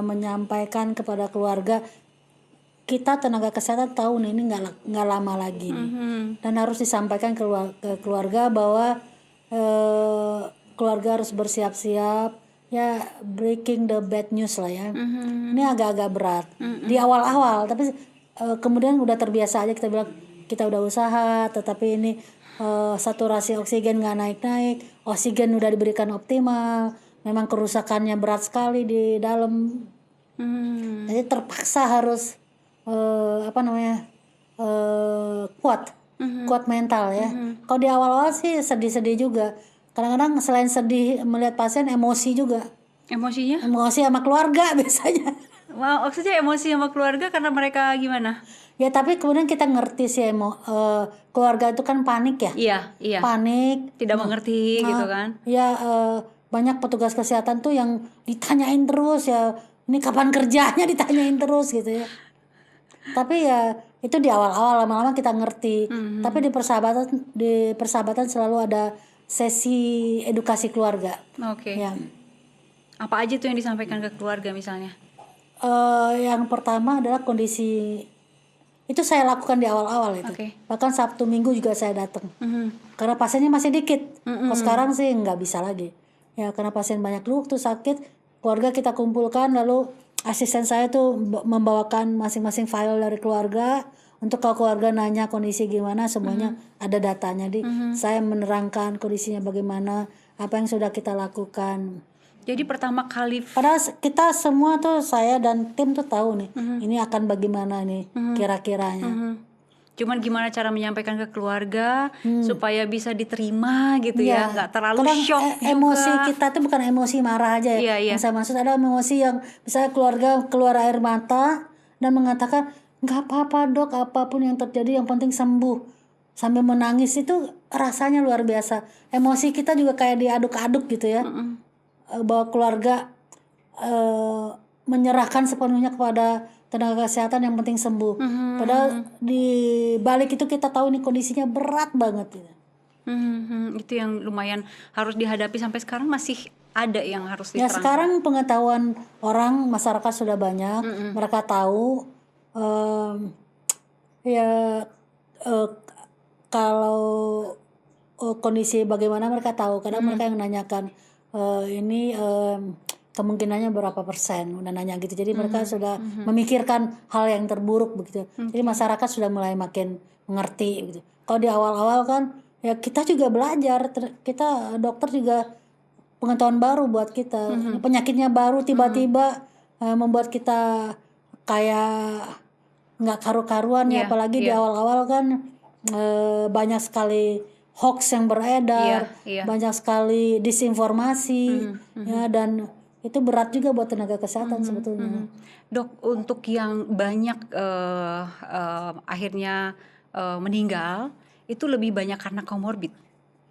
menyampaikan kepada keluarga, kita tenaga kesehatan tahu nih ini nggak lama lagi nih. Dan harus disampaikan ke keluarga bahwa keluarga harus bersiap-siap ya, breaking the bad news lah ya. Ini agak-agak berat di awal-awal, tapi kemudian udah terbiasa aja, kita bilang kita udah usaha, tetapi ini saturasi oksigen nggak naik-naik, oksigen udah diberikan optimal, memang kerusakannya berat sekali di dalam. Jadi terpaksa harus kuat mental ya. Kalau di awal-awal sih sedih-sedih juga, kadang-kadang selain sedih melihat pasien, emosi juga, Emosinya? emosi sama keluarga biasanya. Wow, maksudnya emosi sama keluarga karena mereka gimana? Ya tapi kemudian kita ngerti sih, keluarga itu kan panik ya. Iya. Panik, Tidak mengerti gitu kan. ya banyak petugas kesehatan tuh yang ditanyain terus ya, ini kapan kerjanya, ditanyain terus gitu ya. Tapi ya itu di awal-awal, lama-lama kita ngerti. Tapi di persahabatan selalu ada sesi edukasi keluarga. Oke. Ya. Apa aja tuh yang disampaikan ke keluarga misalnya? Yang pertama adalah kondisi, itu saya lakukan di awal-awal itu. Oke. Bahkan Sabtu Minggu juga saya datang. Karena pasiennya masih dikit. Kalau sekarang sih nggak bisa lagi. Ya karena pasien banyak dulu waktu sakit, keluarga kita kumpulkan, lalu asisten saya tuh membawakan masing-masing file dari keluarga. Untuk kalau keluarga nanya kondisi gimana, semuanya ada datanya. Saya menerangkan kondisinya bagaimana, apa yang sudah kita lakukan. Jadi pertama kali Padahal kita semua tuh, saya dan tim tuh tahu nih, ini akan bagaimana nih kira-kiranya. cuman gimana cara menyampaikan ke keluarga supaya bisa diterima gitu ya, nggak terlalu Kadang shock emosi juga. kita tuh bukan emosi marah aja ya. Iya. Yang saya maksud ada emosi yang misalnya keluarga keluar air mata dan mengatakan nggak apa-apa dok, apapun yang terjadi yang penting sembuh, sambil menangis, itu rasanya luar biasa. Emosi kita juga kayak diaduk-aduk gitu ya. Bahwa keluarga menyerahkan sepenuhnya kepada tenaga kesehatan, yang penting sembuh. Padahal di balik itu kita tahu nih kondisinya berat banget gitu. Itu yang lumayan harus dihadapi sampai sekarang, masih ada yang harus Ya diterangkan. sekarang pengetahuan orang masyarakat sudah banyak, mereka tahu ya kalau kondisi bagaimana mereka tahu, karena mereka yang nanyakan ini kemungkinannya berapa persen, udah nanya gitu. Jadi mereka sudah memikirkan hal yang terburuk begitu. Jadi masyarakat sudah mulai makin mengerti gitu. Kalau di awal-awal kan ya kita juga belajar, kita dokter juga pengetahuan baru buat kita. Penyakitnya baru tiba-tiba membuat kita kayak nggak karu-karuan ya, apalagi di awal-awal kan banyak sekali hoax yang beredar, banyak sekali disinformasi ya, dan itu berat juga buat tenaga kesehatan sebetulnya. Dok, untuk yang banyak akhirnya meninggal itu lebih banyak karena komorbid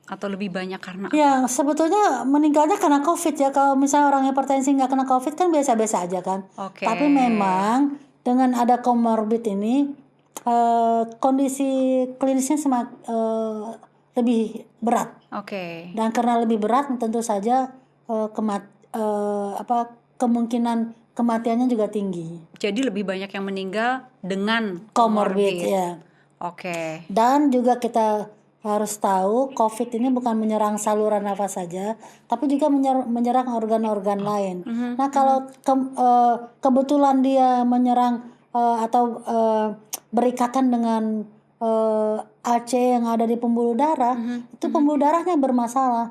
atau lebih banyak karena Ya sebetulnya meninggalnya karena COVID ya. Kalau misalnya orang hipertensi nggak kena COVID kan biasa-biasa aja kan. Tapi memang dengan ada komorbid ini kondisi klinisnya lebih berat. Dan karena lebih berat tentu saja kemungkinan kematiannya juga tinggi. Jadi lebih banyak yang meninggal dengan komorbid ya. Dan juga kita harus tahu COVID ini bukan menyerang saluran nafas saja, tapi juga menyerang organ-organ lain. Nah kalau kebetulan dia menyerang atau berikatan dengan AC yang ada di pembuluh darah, itu pembuluh darahnya bermasalah.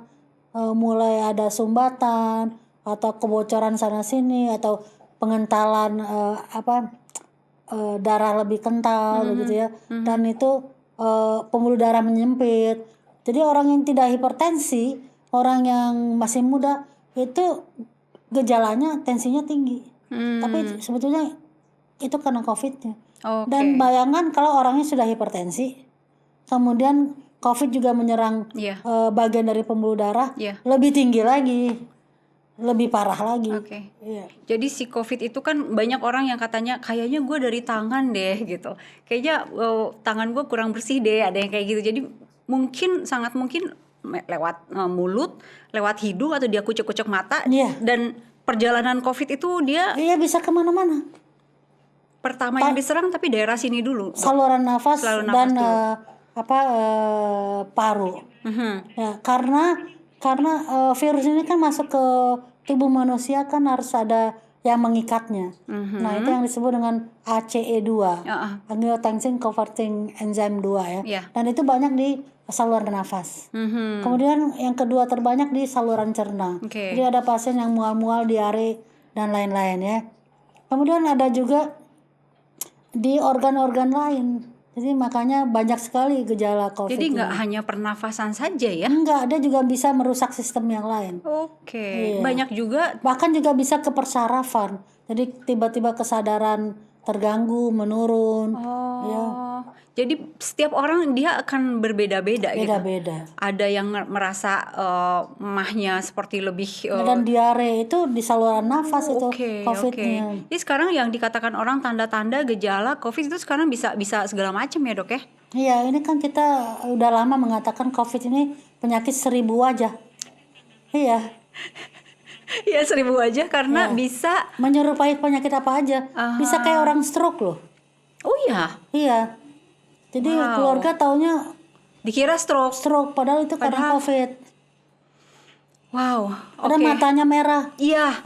Mulai ada sumbatan atau kebocoran sana sini atau pengentalan darah lebih kental begitu ya, dan itu pembuluh darah menyempit. Jadi orang yang tidak hipertensi, orang yang masih muda itu gejalanya tensinya tinggi, tapi sebetulnya itu karena COVID-nya. Dan bayangan kalau orangnya sudah hipertensi, kemudian COVID juga menyerang bagian dari pembuluh darah, lebih tinggi lagi, lebih parah lagi. Jadi si COVID itu kan banyak orang yang katanya kayaknya gue dari tangan deh gitu, kayaknya tangan gue kurang bersih deh, ada yang kayak gitu. Jadi mungkin sangat mungkin lewat mulut, lewat hidung, atau dia kucek-kucek mata. Dan perjalanan COVID itu dia bisa kemana-mana. Pertama yang diserang tapi daerah sini dulu, saluran nafas dan paru. Ya, karena virus ini kan masuk ke tubuh manusia kan harus ada yang mengikatnya. Nah itu yang disebut dengan ACE2, Angiotensin Converting Enzyme 2 ya. Dan itu banyak di saluran nafas. Kemudian yang kedua terbanyak di saluran cerna. Jadi ada pasien yang mual-mual, diare dan lain-lain ya. Kemudian ada juga di organ-organ lain. Jadi makanya banyak sekali gejala COVID. Jadi nggak hanya pernafasan saja ya? Enggak, ada juga bisa merusak sistem yang lain. Banyak juga. Bahkan juga bisa ke persarafan. Jadi tiba-tiba kesadaran terganggu, menurun. Jadi setiap orang dia akan berbeda-beda gitu. Beda-beda. Ada yang merasa mahnya seperti lebih dan diare itu di saluran nafas itu COVID-nya. Jadi sekarang yang dikatakan orang tanda-tanda gejala COVID itu sekarang bisa segala macam ya dok ya? Iya, ini kan kita udah lama mengatakan COVID ini penyakit 1000 wajah. Iya. Ya 1000 wajah karena bisa menyerupai penyakit apa aja. Bisa kayak orang stroke loh. Oh iya? Iya. Jadi keluarga taunya dikira stroke padahal itu karena COVID. Ada matanya merah. Iya.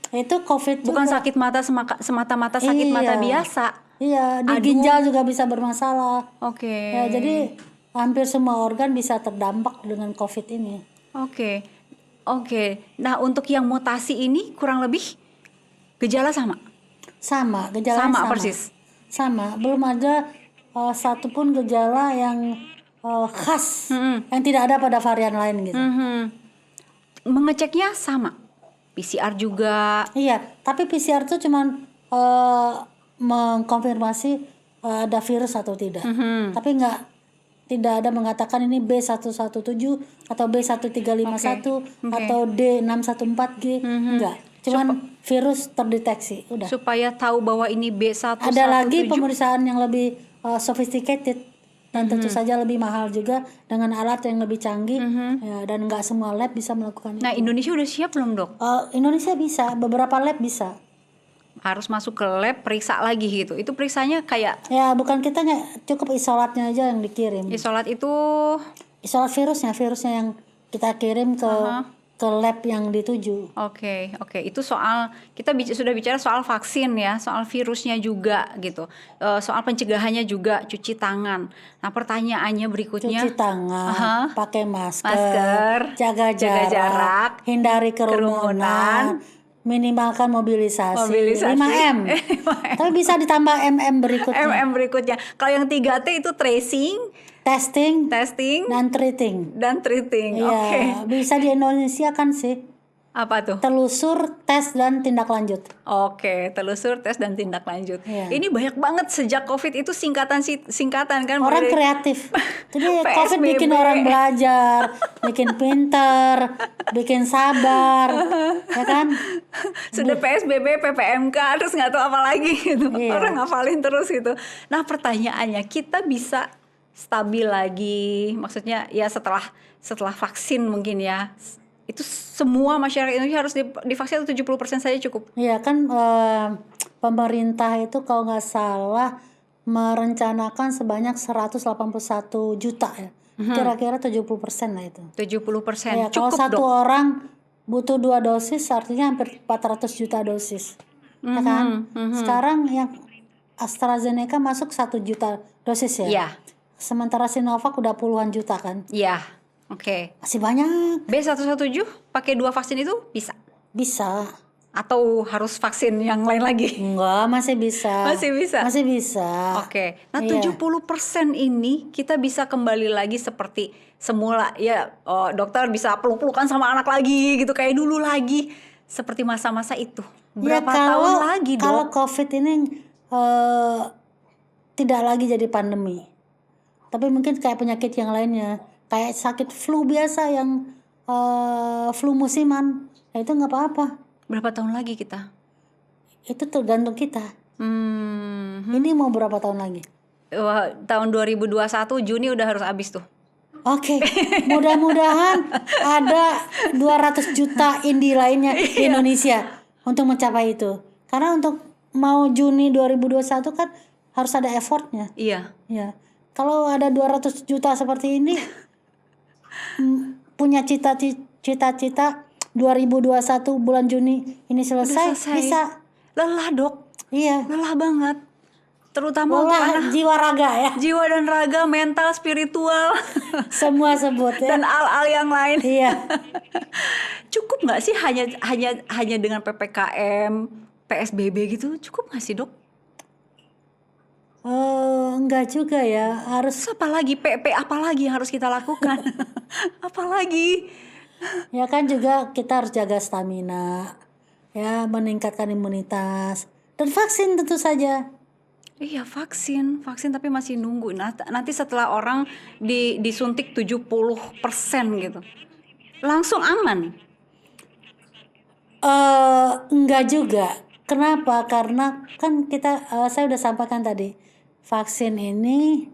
Itu COVID bukan juga. Sakit mata semata-mata sakit mata biasa. Iya, di ginjal juga bisa bermasalah. Ya, jadi hampir semua organ bisa terdampak dengan COVID ini. Nah, untuk yang mutasi ini kurang lebih gejala sama? Gejala sama. Persis? Sama, belum ada satupun gejala yang khas yang tidak ada pada varian lain gitu. Mengeceknya sama? PCR juga? Iya, tapi PCR itu cuma mengkonfirmasi ada virus atau tidak. Tapi tidak ada mengatakan ini B117 atau B1351 atau D614G. Enggak. Cuman virus terdeteksi, udah. Supaya tahu bahwa ini B117. Ada lagi pemeriksaan yang lebih sophisticated dan tentu saja lebih mahal juga dengan alat yang lebih canggih, ya, dan nggak semua lab bisa melakukan Nah, itu. Indonesia udah siap belum, Dok? Indonesia bisa, beberapa lab bisa. Harus masuk ke lab periksa lagi gitu. Itu periksanya kayak Ya bukan kitanya, cukup isolatnya aja yang dikirim. isolat itu. Isolat virusnya yang kita kirim ke lab yang dituju. Oke. Itu soal kita sudah bicara soal vaksin ya, soal virusnya juga gitu. Soal pencegahannya juga, cuci tangan. Nah, pertanyaannya berikutnya, Cuci tangan, pakai masker, jaga jarak, hindari kerumunan, minimalkan mobilisasi. 5M. Tapi bisa ditambah MM berikutnya. berikutnya. Kalau yang 3T itu tracing, Testing dan treating. Iya, Oke. bisa di Indonesia kan sih. Apa tuh? Telusur, tes, dan tindak lanjut. Oke, telusur, tes, dan tindak lanjut. Iya. Ini banyak banget sejak COVID itu singkatan kan. Orang mulai- kreatif. Jadi COVID PSBB. bikin orang belajar, bikin pinter, bikin sabar, ya kan? Sudah PSBB, PPMK, terus nggak tahu apa lagi gitu. Iya. Orang ngafalin terus gitu. Nah, pertanyaannya, kita bisa stabil lagi, maksudnya ya setelah vaksin mungkin ya, itu semua masyarakat Indonesia harus divaksin 70% saja cukup. Iya kan, pemerintah itu kalau nggak salah merencanakan sebanyak 181 juta ya, kira-kira 70% lah itu. 70% Ya, kalau cukup, satu Dok. orang butuh 2 dosis, artinya hampir 400 juta dosis, ya kan? Sekarang yang AstraZeneca masuk 1 juta dosis ya. Iya. Sementara Sinovac udah puluhan juta kan. Iya. Oke. Masih banyak. B117 pakai 2 vaksin itu bisa? Bisa. Atau harus vaksin yang lain lagi? Enggak, masih bisa. Masih bisa? Masih bisa. Oke. Nah, Iya. 70% ini kita bisa kembali lagi seperti semula. Ya, dokter bisa peluk-pelukan sama anak lagi gitu, kayak dulu lagi. Seperti masa-masa itu. Berapa tahun lagi, Dok? Kalau COVID ini tidak lagi jadi pandemi. Tapi mungkin kayak penyakit yang lainnya. Kayak sakit flu biasa yang flu musiman. Ya itu nggak apa-apa. Berapa tahun lagi kita? Itu tergantung kita. Ini mau berapa tahun lagi? Wah, tahun 2021 Juni udah harus habis tuh. Oke, mudah-mudahan ada 200 juta indie lainnya di Indonesia untuk mencapai itu. Karena untuk mau Juni 2021 kan harus ada effortnya. Iya. Ya, kalau ada 200 juta seperti ini, punya cita-cita 2021 bulan Juni ini selesai. Bisa. Lelah, Dok. Iya. Lelah banget. Terutama untuk Lelah jiwa raga ya. jiwa dan raga, mental, spiritual, Semua sebut ya. dan al-al yang lain. Iya. Cukup nggak sih hanya dengan PPKM, PSBB gitu? Cukup nggak sih, Dok? Enggak juga ya. Harus Terus apalagi apalagi yang harus kita lakukan? Apalagi? ya kan juga kita harus jaga stamina. Ya, meningkatkan imunitas dan vaksin tentu saja. Iya, vaksin tapi masih nunggu. Nah, nanti setelah orang disuntik 70% gitu, langsung aman. Enggak juga. Kenapa? Karena kan saya udah sampaikan tadi, vaksin ini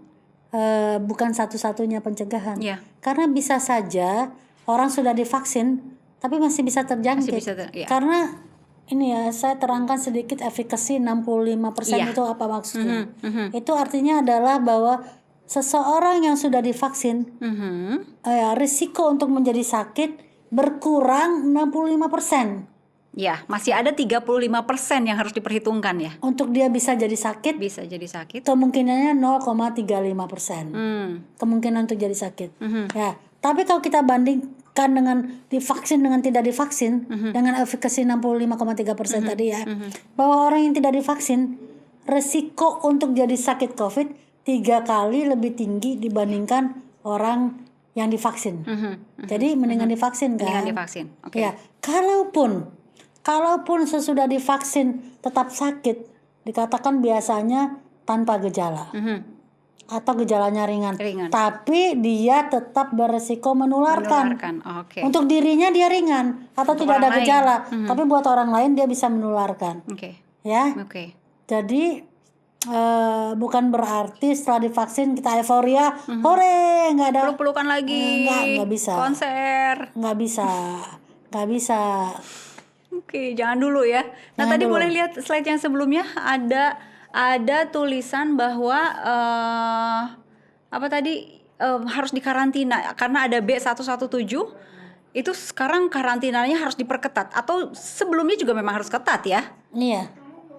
bukan satu-satunya pencegahan. Iya. Karena bisa saja orang sudah divaksin tapi masih bisa terjangkit. Iya. Karena ini ya, saya terangkan sedikit efikasi 65% Iya. itu apa maksudnya. Itu artinya adalah bahwa seseorang yang sudah divaksin, risiko untuk menjadi sakit berkurang 65%. Ya, masih ada 35% yang harus diperhitungkan ya. Untuk dia bisa jadi sakit, Bisa jadi sakit. kemungkinannya 0,35%. Kemungkinan untuk jadi sakit. Ya, tapi kalau kita bandingkan dengan divaksin dengan tidak divaksin, dengan efikasi 65,3% tadi ya, bahwa orang yang tidak divaksin, resiko untuk jadi sakit COVID 3 kali lebih tinggi dibandingkan orang yang divaksin. Jadi mendingan divaksin kan? Mendingan divaksin. Oke. Ya, kalaupun sesudah divaksin tetap sakit, dikatakan biasanya tanpa gejala atau gejalanya ringan. Tapi dia tetap beresiko menularkan. Oke. Untuk dirinya dia ringan atau Untuk tidak ada orang lain. gejala, tapi buat orang lain dia bisa menularkan. Oke. Ya. Oke. Jadi bukan berarti setelah divaksin kita euforia, hore, nggak ada Peluk-pelukan lagi. nggak bisa. Konser. nggak bisa. Oke, jangan dulu ya. Nah, Jangan tadi dulu. boleh lihat slide yang sebelumnya, ada tulisan bahwa apa tadi, harus dikarantina karena ada B117. Itu sekarang karantinanya harus diperketat atau sebelumnya juga memang harus ketat ya. Iya,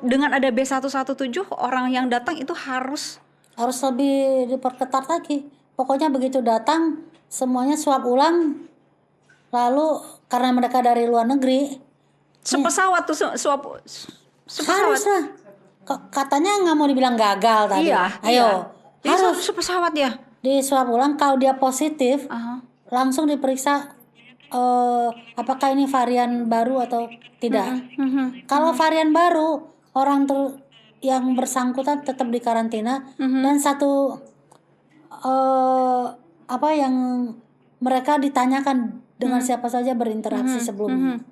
Dengan ada B117, orang yang datang itu harus lebih diperketat lagi. Pokoknya begitu datang semuanya swab ulang. Lalu karena mereka dari luar negeri, sepesawat tuh sepesawat. harus lah. Katanya nggak mau dibilang gagal tadi. Iya, Ayo, Jadi harus sepesawat ya. di swab ulang. Kalau dia positif, Aha. langsung diperiksa apakah ini varian baru atau tidak. Kalau varian baru, orang yang bersangkutan tetap dikarantina dan satu apa yang mereka ditanyakan dengan siapa saja berinteraksi sebelumnya.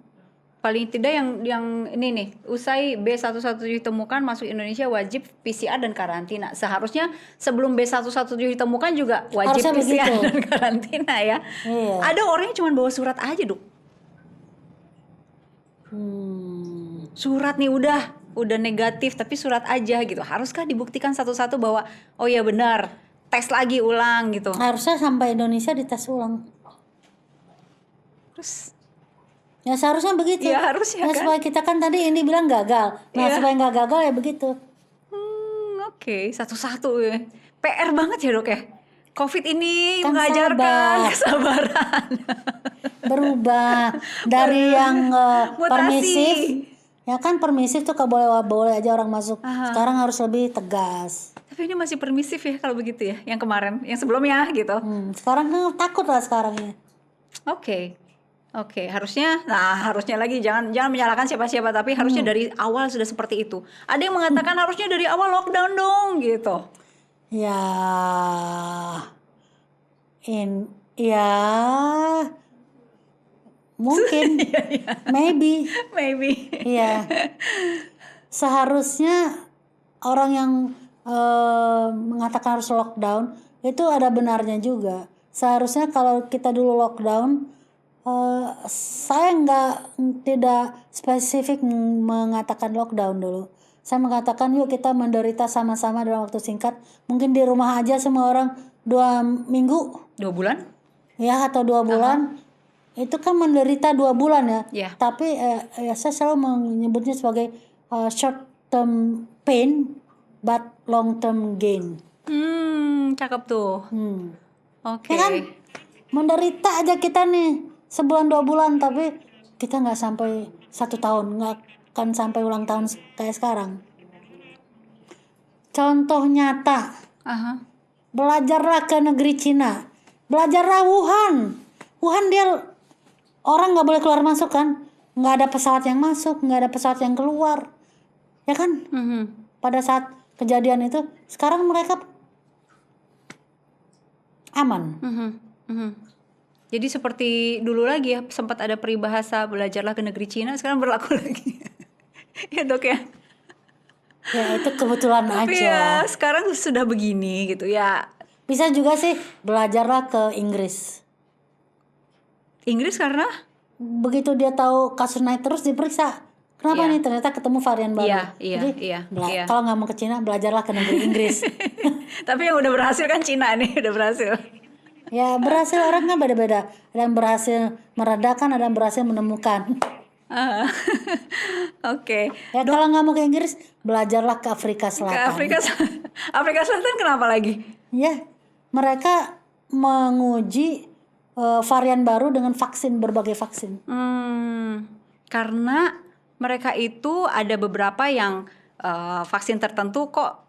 Paling tidak yang ini nih, usai B117 ditemukan masuk Indonesia wajib PCR dan karantina. Seharusnya sebelum B117 ditemukan juga wajib Harusnya PCR begitu. dan karantina ya. Iya. Ada orang yang cuma bawa surat aja, Dok. Surat nih udah negatif tapi surat aja gitu. Haruskah dibuktikan satu-satu bahwa oh ya benar, tes lagi ulang gitu. Harusnya sampai Indonesia dites ulang. Terus Ya seharusnya begitu. ya harusnya Nah, kan. supaya kita kan tadi ini bilang gagal. Nah, Iya. supaya nggak gagal ya begitu. Oke, satu-satu ya. PR banget ya, Dok ya. Covid ini Kan mengajarkan sabar. kesabaran. Berubah dari yang Mutasi. permisif. Ya kan permisif tuh boleh aja orang masuk. Aha. Sekarang harus lebih tegas. Tapi ini masih permisif ya kalau begitu ya. Yang kemarin, yang sebelumnya gitu. Sekarang kan takut lah sekarang ya. Oke, harusnya lagi jangan menyalahkan siapa-siapa, tapi harusnya dari awal sudah seperti itu. Ada yang mengatakan harusnya dari awal lockdown dong gitu. Ya, ya mungkin, maybe, ya. Seharusnya orang yang mengatakan harus lockdown itu ada benarnya juga. Seharusnya kalau kita dulu lockdown, saya tidak spesifik mengatakan lockdown dulu. Saya mengatakan yuk kita menderita sama-sama dalam waktu singkat. Mungkin di rumah aja semua orang 2 minggu 2 bulan? ya atau 2 bulan. Itu kan menderita 2 bulan ya. Iya. Tapi ya saya selalu menyebutnya sebagai short term pain but long term gain. Cakep tuh. Oke. Ya kan? Menderita aja kita nih sebulan 2 bulan, tapi kita nggak sampai 1 tahun, nggak akan sampai ulang tahun kayak sekarang. Contoh nyata, Aha. belajarlah ke negeri Cina, belajarlah Wuhan dia orang nggak boleh keluar masuk kan, nggak ada pesawat yang masuk, nggak ada pesawat yang keluar, ya kan? Pada saat kejadian itu, sekarang mereka aman. Jadi seperti dulu lagi ya, sempat ada peribahasa belajarlah ke negeri Cina, sekarang berlaku lagi. Ya, Dok ya. Ya itu kebetulan Tapi aja. ya sekarang sudah begini gitu ya. Bisa juga sih belajarlah ke Inggris. Inggris karena Begitu dia tahu kasus naik terus diperiksa. Kenapa Iya. nih ternyata ketemu varian baru. Iya. Iya. Kalau nggak mau ke Cina belajarlah ke negeri Inggris. tapi yang udah berhasil kan Cina nih, udah berhasil. Ya berhasil orang kan beda-beda. Ada yang berhasil meredakan, ada yang berhasil menemukan. Oke. Ya kalau nggak mau ke Inggris belajarlah ke Afrika Ke Selatan. Afrika Selatan kenapa lagi? Ya mereka menguji varian baru dengan vaksin, berbagai vaksin. Karena mereka itu ada beberapa yang vaksin tertentu kok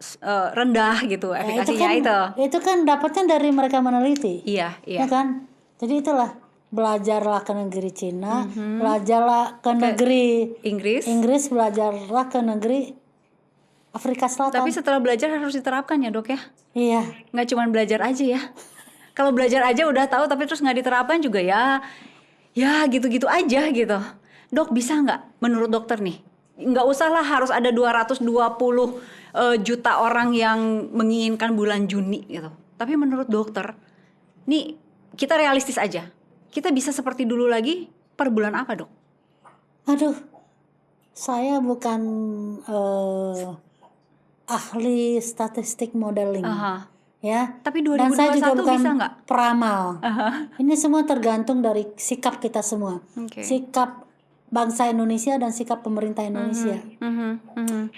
rendah gitu efikasinya Itu kan dapatnya dari mereka meneliti. Iya. Ya kan? Jadi itulah belajarlah ke negeri Cina, belajarlah ke negeri Inggris. belajarlah ke negeri Afrika Selatan. Tapi setelah belajar harus diterapkan ya, Dok ya. Iya. Nggak cuma belajar aja ya. Kalau belajar aja udah tahu tapi terus nggak diterapkan juga ya gitu-gitu aja gitu. Dok, bisa nggak menurut dokter nih? Nggak usah lah harus ada 220 juta orang yang menginginkan bulan Juni gitu. Tapi menurut dokter, nih kita realistis aja. Kita bisa seperti dulu lagi per bulan apa, Dok? Aduh, saya bukan ahli statistik modeling. Ya. Tapi Dan saya juga 2021 bukan bisa nggak? peramal. Ini semua tergantung dari sikap kita semua. Sikap bangsa Indonesia dan sikap pemerintah Indonesia.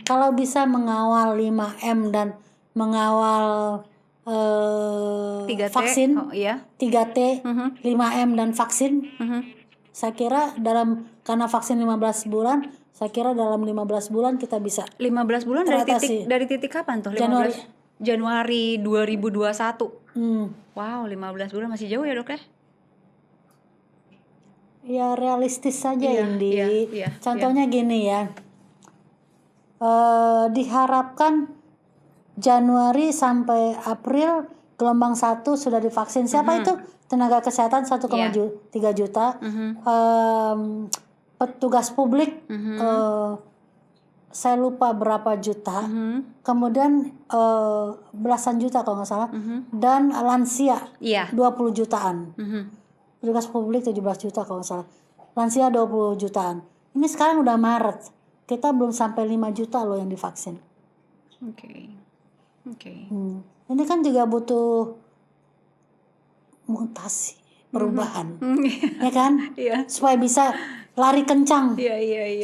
Kalau bisa mengawal 5M dan mengawal 3T, vaksin, 3T, 5M dan vaksin, saya kira karena vaksin 15 bulan, saya kira dalam 15 bulan kita bisa 15 bulan dari titik kapan tuh? Januari 2021. Wow, 15 bulan masih jauh ya, Dok ya? Ya realistis saja, Indi. Contohnya gini ya. Diharapkan Januari sampai April gelombang 1 sudah divaksin. Siapa itu? Tenaga kesehatan 1,3 juta. Petugas publik saya lupa berapa juta, kemudian belasan juta kalau nggak salah, dan lansia 20 jutaan. Petugas publik 17 juta kalau nggak salah, lansia 20 jutaan. Ini sekarang udah Maret, kita belum sampai 5 juta loh yang divaksin. Ini kan juga butuh mutasi, perubahan, ya kan? Supaya bisa lari kencang,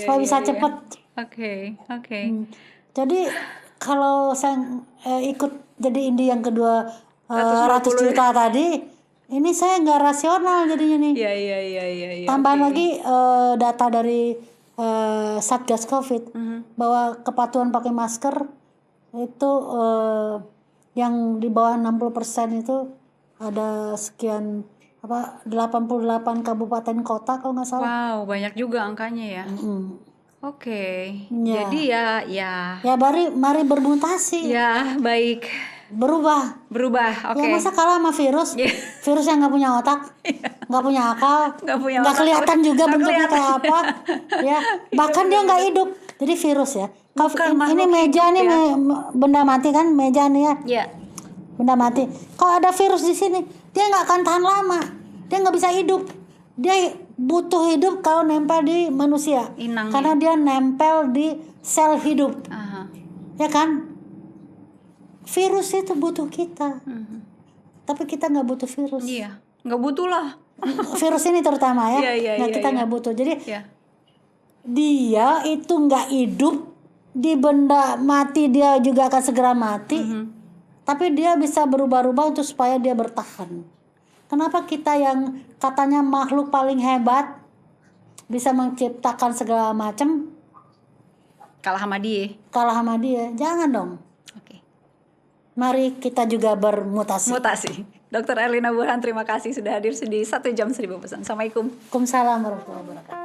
supaya bisa cepat. Jadi kalau saya ikut jadi Indi yang kedua 100 juta tadi, ini saya nggak rasional jadinya nih. Tambahan lagi data dari Satgas Covid bahwa kepatuhan pakai masker itu yang di bawah 60% itu ada sekian 88 kabupaten kota kalau nggak salah. Wow, banyak juga angkanya ya. Jadi ya mari bermutasi. Ya, baik. Berubah. Ya masa kalah sama virus? Virus yang nggak punya otak, nggak punya akal, nggak kelihatan juga bentuknya kayak apa. Ya, bahkan dia nggak hidup. Jadi virus ya. Ini meja nih benda mati kan, meja nih ya. Benda mati. Kalau ada virus di sini, dia nggak akan tahan lama. Dia nggak bisa hidup. Dia butuh hidup kalau nempel di manusia. Karena dia nempel di sel hidup. Ya kan? Virus itu butuh kita. Tapi kita nggak butuh virus. Nggak butuh lah. Virus ini terutama ya. Kita nggak butuh. Jadi dia itu nggak hidup. Di benda mati dia juga akan segera mati. Tapi dia bisa berubah-ubah untuk supaya dia bertahan. Kenapa kita yang katanya makhluk paling hebat bisa menciptakan segala macam kalah sama dia? Jangan dong. Mari kita juga bermutasi. Dr. Erlina Burhan, terima kasih sudah hadir di 1 jam 1000 pesan. Assalamualaikum. Waalaikumsalam warahmatullahi wabarakatuh.